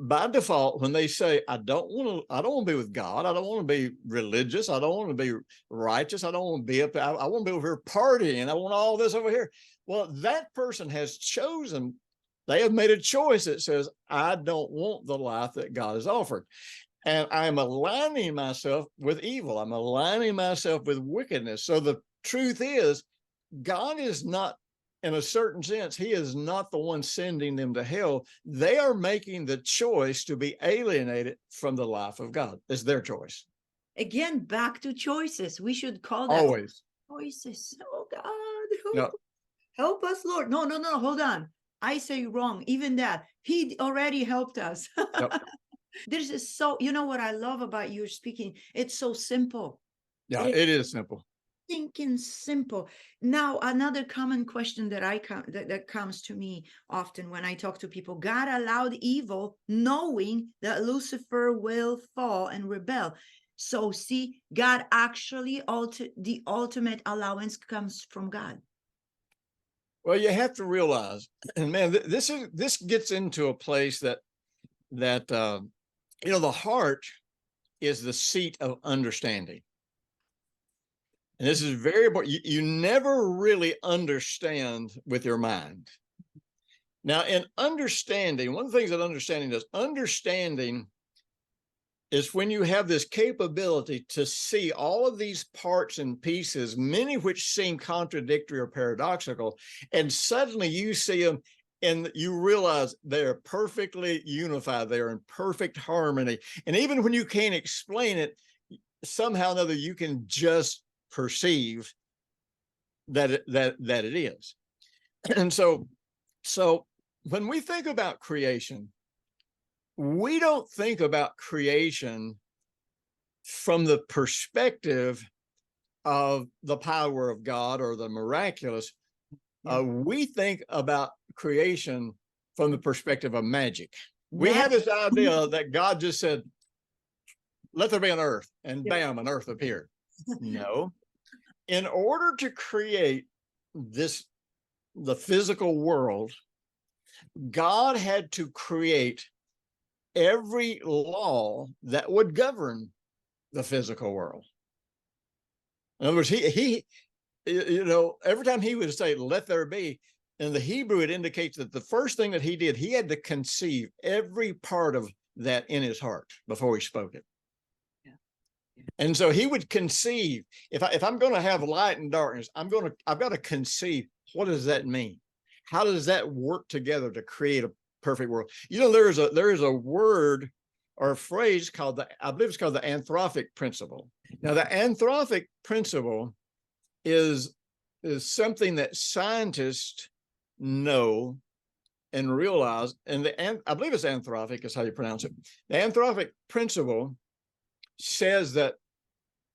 Speaker 2: by default, when they say, I don't want to be with God, I don't want to be religious, I don't want to be righteous, I don't want to be up, I want to be over here partying, I want all this over here. Well, that person has chosen, they have made a choice that says, I don't want the life that God has offered. And I'm aligning myself with evil. I'm aligning myself with wickedness. So the truth is, God is not, in a certain sense, he is not the one sending them to hell. They are making the choice to be alienated from the life of God. It's their choice.
Speaker 1: Again, back to choices. We should call that
Speaker 2: always
Speaker 1: choices. Oh God,
Speaker 2: no.
Speaker 1: Help us, Lord. No, hold on. I say wrong. Even that. He already helped us.
Speaker 2: Yep.
Speaker 1: This is so, you know what I love about your speaking? It's so simple.
Speaker 2: Yeah, it is simple.
Speaker 1: Thinking simple. Now, another common question that comes to me often when I talk to people: God allowed evil, knowing that Lucifer will fall and rebel. So, see, God actually the ultimate allowance comes from God.
Speaker 2: Well, you have to realize, and man, this gets into a place that you know, the heart is the seat of understanding. And this is very important. You never really understand with your mind. Now, in understanding, one of the things that understanding is when you have this capability to see all of these parts and pieces, many of which seem contradictory or paradoxical, and suddenly you see them and you realize they're perfectly unified. They are in perfect harmony. And even when you can't explain it, somehow or another, you can just perceive that it is. And so when we think about creation, we don't think about creation from the perspective of the power of God or the miraculous. Yeah. We think about creation from the perspective of magic. We have this idea that God just said, let there be an earth, and bam, an earth appeared. No. In order to create the physical world, God had to create every law that would govern the physical world. In other words, he you know, every time he would say, let there be, in the Hebrew, it indicates that the first thing that he did, he had to conceive every part of that in his heart before he spoke it. Yeah. Yeah. And so he would conceive, if I'm going to have light and darkness, I've got to conceive, what does that mean? How does that work together to create a perfect world? You know, there is a word or a phrase called I believe it's called the Theanthropic Principle. Now, the Theanthropic Principle is something that scientists know and realize, and I believe it's anthropic is how you pronounce it. The Theanthropic Principle says that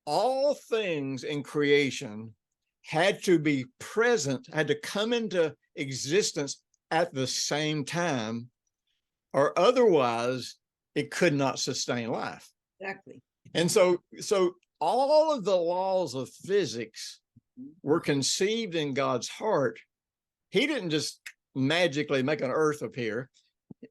Speaker 2: all things in creation had to be present, had to come into existence at the same time, or otherwise it could not sustain life.
Speaker 1: Exactly.
Speaker 2: And so all of the laws of physics were conceived in God's heart. He didn't just magically make an earth appear.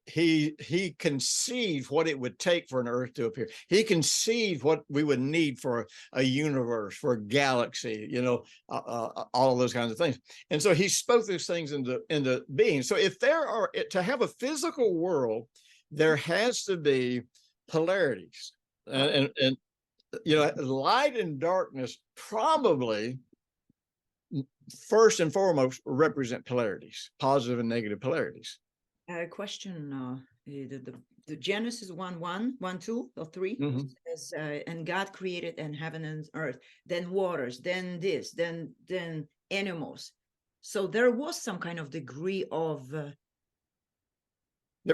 Speaker 2: He conceived what it would take for an earth to appear. He conceived what we would need for a universe, for a galaxy, you know, all of those kinds of things. And so he spoke these things into being. So if there are, to have a physical world, there has to be polarities. And you know, light and darkness probably first and foremost represent polarities, positive and negative polarities.
Speaker 1: Question the Genesis 1:2 or 3 says, and God created and heaven and earth, then waters, then this, then animals. So there was some kind of degree of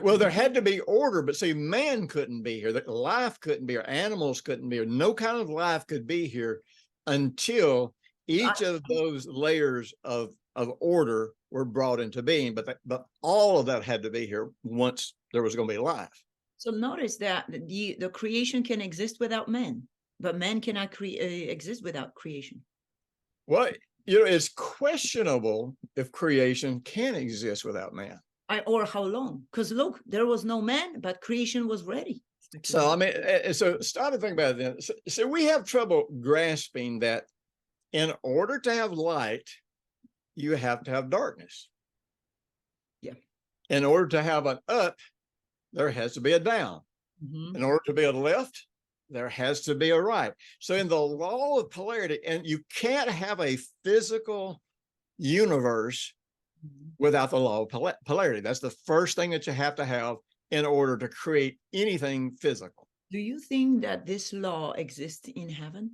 Speaker 2: well, there had to be order, but see, man couldn't be here. Life couldn't be here. Animals couldn't be here. No kind of life could be here until each of those layers of order were brought into being. But all of that had to be here once there was going to be life.
Speaker 1: So notice that the creation can exist without man, but man cannot exist without creation.
Speaker 2: Well, it's questionable if creation can exist without man.
Speaker 1: Or how long? Because look, there was no man, but creation was ready.
Speaker 2: So I mean, so stop and think about it then. So we have trouble grasping that in order to have light, you have to have darkness.
Speaker 1: Yeah.
Speaker 2: In order to have an up, there has to be a down. In order to be a left, there has to be a right. So in the law of polarity, and you can't have a physical universe without the law of polarity. That's the first thing that you have to have in order to create anything physical.
Speaker 1: Do you think that this law exists in heaven?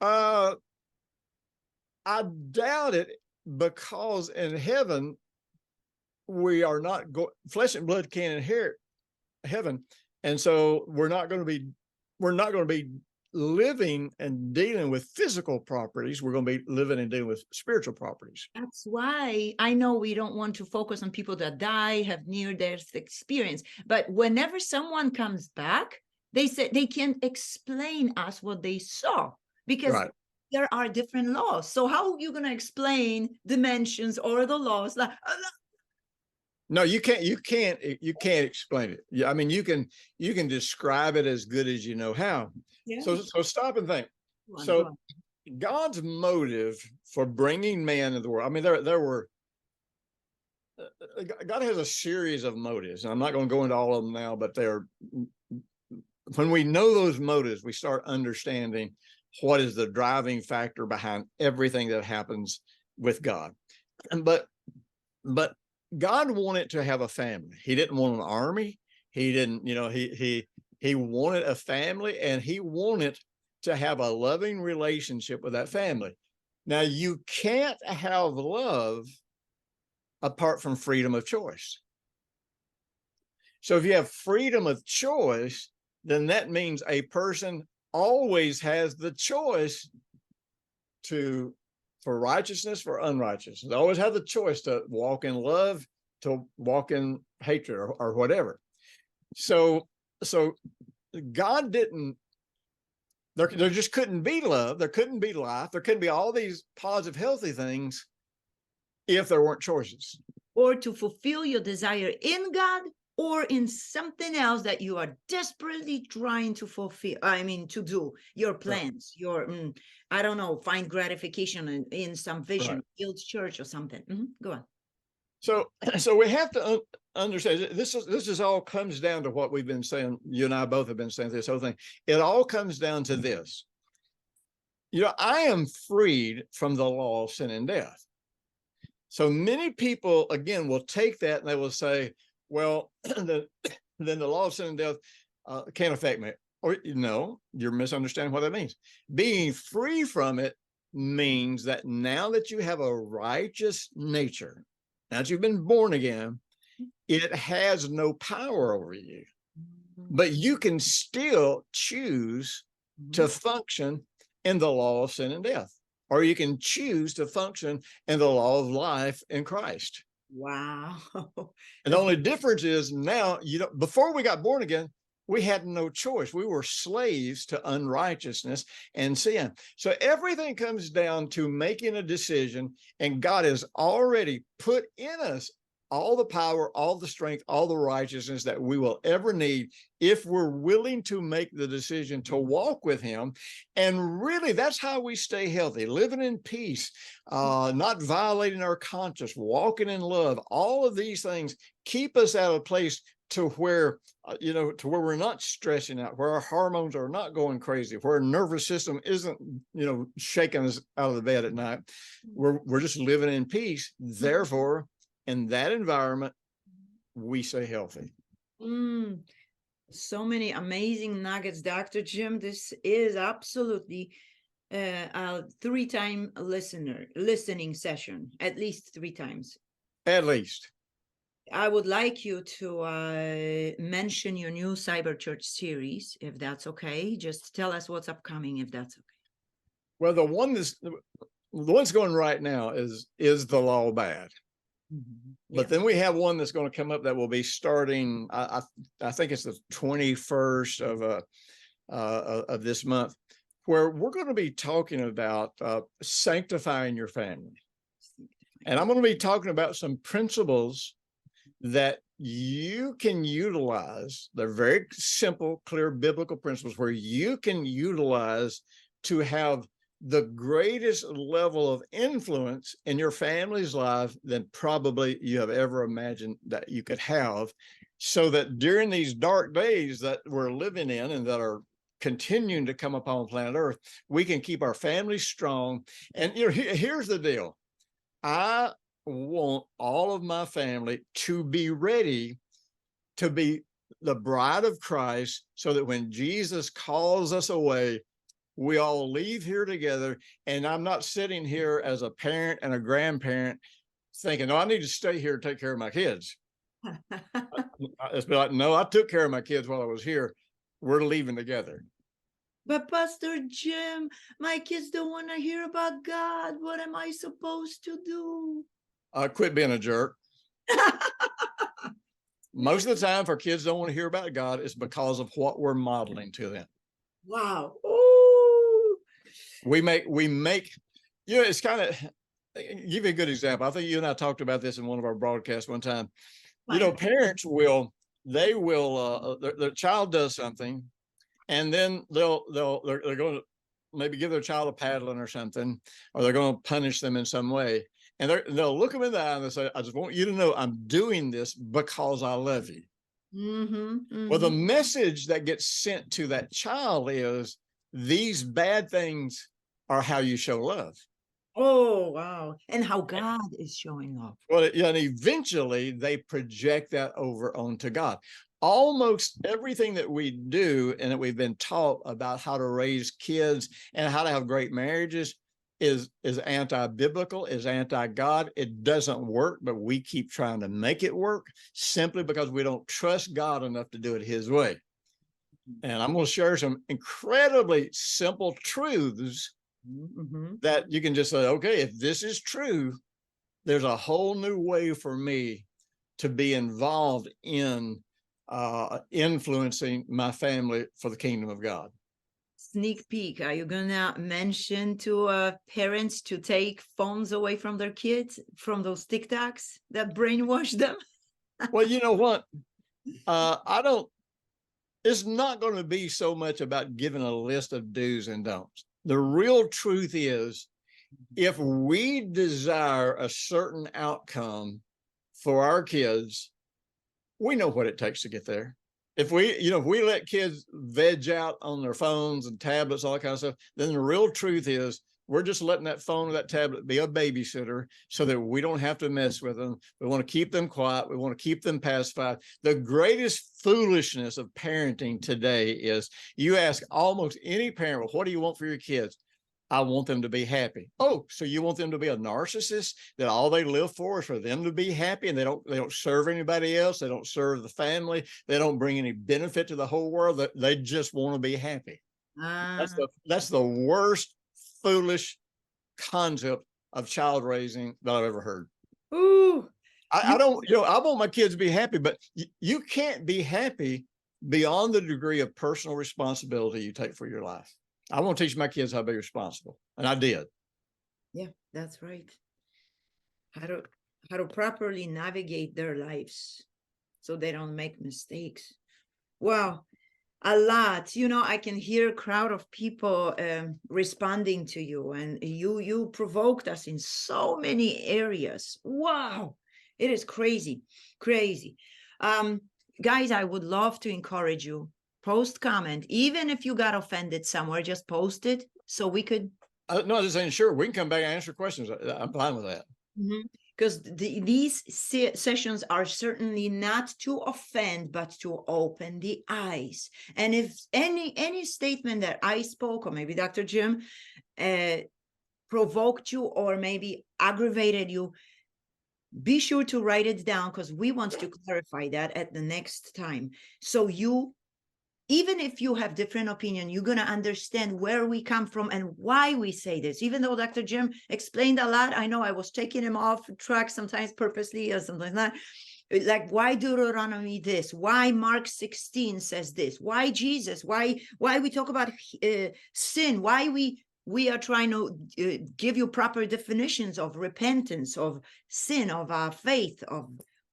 Speaker 2: I doubt it, because in heaven, we are not flesh and blood can't inherit heaven. And so we're not going to be living and dealing with physical properties. We're going to be living and dealing with spiritual properties.
Speaker 1: That's why I know we don't want to focus on people that die, have near-death experience. But whenever someone comes back, they say they can explain us what they saw, because there are different laws. So how are you going to explain dimensions or the laws? Like,
Speaker 2: no, you can't explain it. Yeah, I mean, you can describe it as good as you know how. Yeah. So stop and think. So God's motive for bringing man into the world, I mean, there were, God has a series of motives, and I'm not going to go into all of them now, but when we know those motives, we start understanding what is the driving factor behind everything that happens with God. But God wanted to have a family. He didn't want an army. He didn't, he wanted a family, and he wanted to have a loving relationship with that family. Now, you can't have love apart from freedom of choice. So if you have freedom of choice, then that means a person always has the choice for righteousness, for unrighteousness. They always have the choice to walk in love, to walk in hatred, or whatever. So God didn't, there just couldn't be love, there couldn't be life, there couldn't be all these positive, healthy things if there weren't choices.
Speaker 1: Or to fulfill your desire in God, or in something else that you are desperately trying to fulfill. I mean, to do your plans, your, I don't know, find gratification in some vision, build church or something. Go on.
Speaker 2: So we have to understand, this all comes down to what we've been saying. You and I both have been saying this whole thing. It all comes down to this. I am freed from the law of sin and death. So many people, again, will take that and they will say, well, then the law of sin and death can't affect me. Or no, you're misunderstanding what that means. Being free from it means that now that you have a righteous nature, now that you've been born again, it has no power over you. But you can still choose to function in the law of sin and death, or you can choose to function in the law of life in Christ.
Speaker 1: Wow.
Speaker 2: And the only difference is now, before we got born again, we had no choice. We were slaves to unrighteousness and sin. So everything comes down to making a decision, and God has already put in us all the power, all the strength, all the righteousness that we will ever need if we're willing to make the decision to walk with him. And really, that's how we stay healthy, living in peace, not violating our conscience, walking in love. All of these things keep us at a place to where, to where we're not stressing out, where our hormones are not going crazy, where our nervous system isn't, shaking us out of the bed at night. We're just living in peace. Therefore, in that environment, we stay healthy.
Speaker 1: So many amazing nuggets, Dr. Jim. This is absolutely a 3-time listening session, at least 3 times.
Speaker 2: At least.
Speaker 1: I would like you to mention your new Cyber Church series, if that's okay. Just tell us what's upcoming, if that's okay.
Speaker 2: Well, the one's going right now is the law bad? But then we have one that's going to come up that will be starting. I think it's the 21st of this month, where we're going to be talking about sanctifying your family, and I'm going to be talking about some principles that you can utilize. They're very simple, clear biblical principles where you can utilize to have the greatest level of influence in your family's life than probably you have ever imagined that you could have, so that during these dark days that we're living in and that are continuing to come upon planet Earth, we can keep our families strong. And here's the deal. I want all of my family to be ready to be the bride of Christ, so that when Jesus calls us away, we all leave here together. And I'm not sitting here as a parent and a grandparent thinking, "Oh, I need to stay here and take care of my kids." It's be like, no, I took care of my kids while I was here. We're leaving together.
Speaker 1: But Pastor Jim, my kids don't want to hear about God. What am I supposed to do?
Speaker 2: Quit being a jerk. Most of the time, if our kids don't want to hear about God, it's because of what we're modeling to them.
Speaker 1: Wow. Ooh.
Speaker 2: We make, it's kind of, give you a good example. I think you and I talked about this in one of our broadcasts one time. Parents their child does something, and then they're going to maybe give their child a paddling or something, or they're going to punish them in some way. And they'll look them in the eye and they'll say, "I just want you to know I'm doing this because I love you." Well, the message that gets sent to that child is, these bad things are how you show love.
Speaker 1: Oh, wow. And how God is showing love.
Speaker 2: Well, and eventually they project that over onto God. Almost everything that we do and that we've been taught about how to raise kids and how to have great marriages is anti-biblical, is anti-God. It doesn't work, but we keep trying to make it work simply because we don't trust God enough to do it His way. And I'm going to share some incredibly simple truths that you can just say, okay, if this is true, there's a whole new way for me to be involved in influencing my family for the kingdom of God.
Speaker 1: Sneak peek. Are you gonna mention to parents to take phones away from their kids, from those TikToks that brainwash them?
Speaker 2: Well, you know what? It's not going to be so much about giving a list of do's and don'ts. The real truth is, if we desire a certain outcome for our kids, we know what it takes to get there. If we let kids veg out on their phones and tablets, all that kind of stuff, then the real truth is we're just letting that phone or that tablet be a babysitter so that we don't have to mess with them. We want to keep them quiet. We want to keep them pacified. The greatest foolishness of parenting today is, you ask almost any parent, "Well, what do you want for your kids?" "I want them to be happy." "Oh, so you want them to be a narcissist, that all they live for is for them to be happy, and they don't serve anybody else, they don't serve the family, they don't bring any benefit to the whole world, that they just want to be happy?" That's the worst foolish concept of child raising that I've ever heard.
Speaker 1: Ooh.
Speaker 2: I want my kids to be happy, but you can't be happy beyond the degree of personal responsibility you take for your life. I want to teach my kids how to be responsible, and I did.
Speaker 1: Yeah, that's right. How to properly navigate their lives so they don't make mistakes. Wow, a lot. I can hear a crowd of people responding to you, and you provoked us in so many areas. Wow, it is crazy. Guys, I would love to encourage you. Post, comment, even if you got offended somewhere, just post it so we could.
Speaker 2: No, I'm just saying, sure, we can come back and answer questions. I'm fine with that.
Speaker 1: because these sessions are certainly not to offend, but to open the eyes. And if any statement that I spoke, or maybe Dr. Jim, provoked you or maybe aggravated you, be sure to write it down, because we want to clarify that at the next time. So you, even if you have different opinion, you're going to understand where we come from and why we say this. Even though Dr. Jim explained a lot, I know I was taking him off track sometimes purposely or something like that. Like, why Deuteronomy this? Why Mark 16 says this? Why Jesus? Why we talk about sin? Why we are trying to give you proper definitions of repentance, of sin, of our faith, of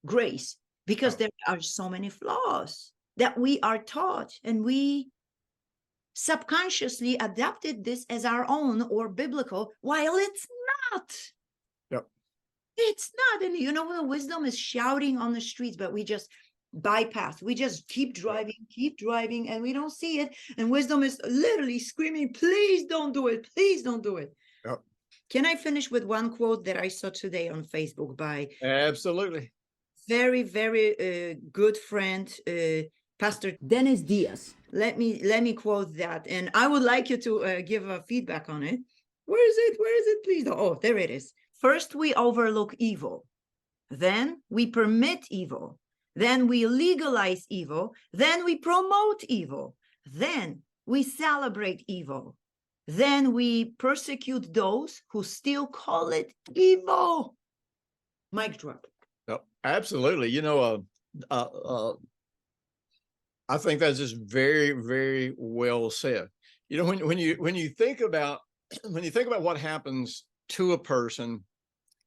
Speaker 1: grace, because there are so many flaws that we are taught, and we subconsciously adapted this as our own or biblical, while it's not.
Speaker 2: Yep.
Speaker 1: It's not. And you know, the wisdom is shouting on the streets, but we just bypass. We just keep driving, and we don't see it. And wisdom is literally screaming, please don't do it. Please don't do it.
Speaker 2: Yep.
Speaker 1: Can I finish with one quote that I saw today on Facebook by
Speaker 2: Absolutely
Speaker 1: very, very good friend, Pastor Dennis Diaz. Let me quote that, and I would like you to give a feedback on it. Where is it, please? Oh, there it is. First, we overlook evil. Then we permit evil. Then we legalize evil. Then we promote evil. Then we celebrate evil. Then we persecute those who still call it evil. Mic drop.
Speaker 2: Oh, absolutely. You know, I think that's just very, very well said. You know, when you think about what happens to a person,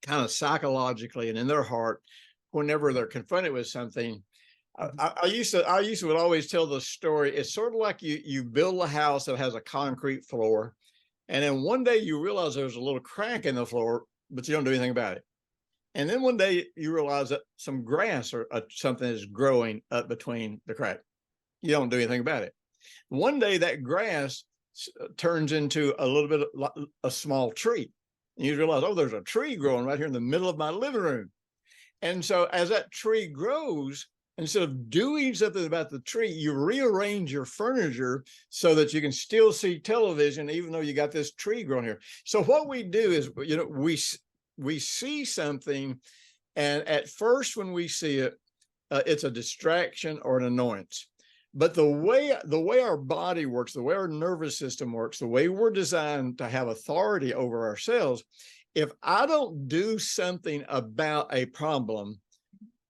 Speaker 2: kind of psychologically and in their heart, whenever they're confronted with something, I used to would always tell the story. It's sort of like you build a house that has a concrete floor, and then one day you realize there's a little crack in the floor, but you don't do anything about it. And then one day you realize that some grass or something is growing up between the crack. You don't do anything about it. One day that grass turns into a little bit of a small tree. And you realize, oh, there's a tree growing right here in the middle of my living room. And so as that tree grows, instead of doing something about the tree, you rearrange your furniture so that you can still see television, even though you got this tree growing here. So what we do is, you know, we see something, and at first when we see it, it's a distraction or an annoyance. But the way our body works, the way our nervous system works, the way we're designed to have authority over ourselves, if I don't do something about a problem,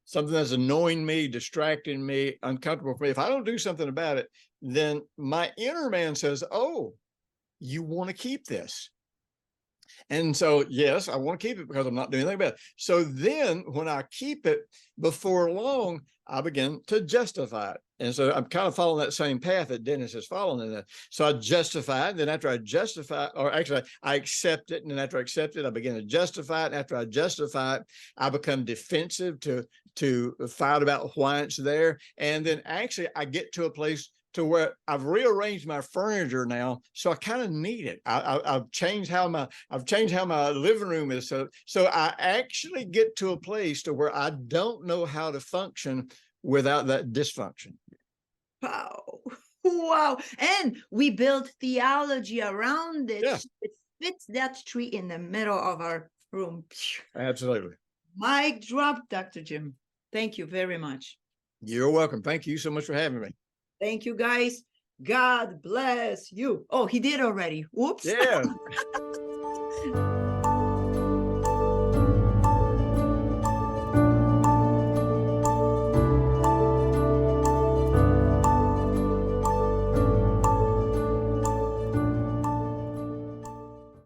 Speaker 2: something that's annoying me, distracting me, uncomfortable for me, if I don't do something about it, then my inner man says, oh, you want to keep this. And so, yes, I want to keep it because I'm not doing anything about it. So then when I keep it, before long, I begin to justify it. And so I'm kind of following that same path that Dennis is following in that. So I justify it. Then after I justify, or actually I accept it. And then after I accept it, I begin to justify it. And after I justify it, I become defensive to fight about why it's there. And then actually I get to a place to where I've rearranged my furniture now, so I kind of need it. I've changed how my living room is. So I actually get to a place to where I don't know how to function without that dysfunction.
Speaker 1: Wow. And we build theology around it.
Speaker 2: Yeah.
Speaker 1: It fits that tree in the middle of our room.
Speaker 2: Absolutely.
Speaker 1: Mic drop, Dr. Jim. Thank you very much.
Speaker 2: You're welcome. Thank you so much for having me.
Speaker 1: Thank you, guys. God bless you. Oh, he did already. Whoops.
Speaker 2: Yeah.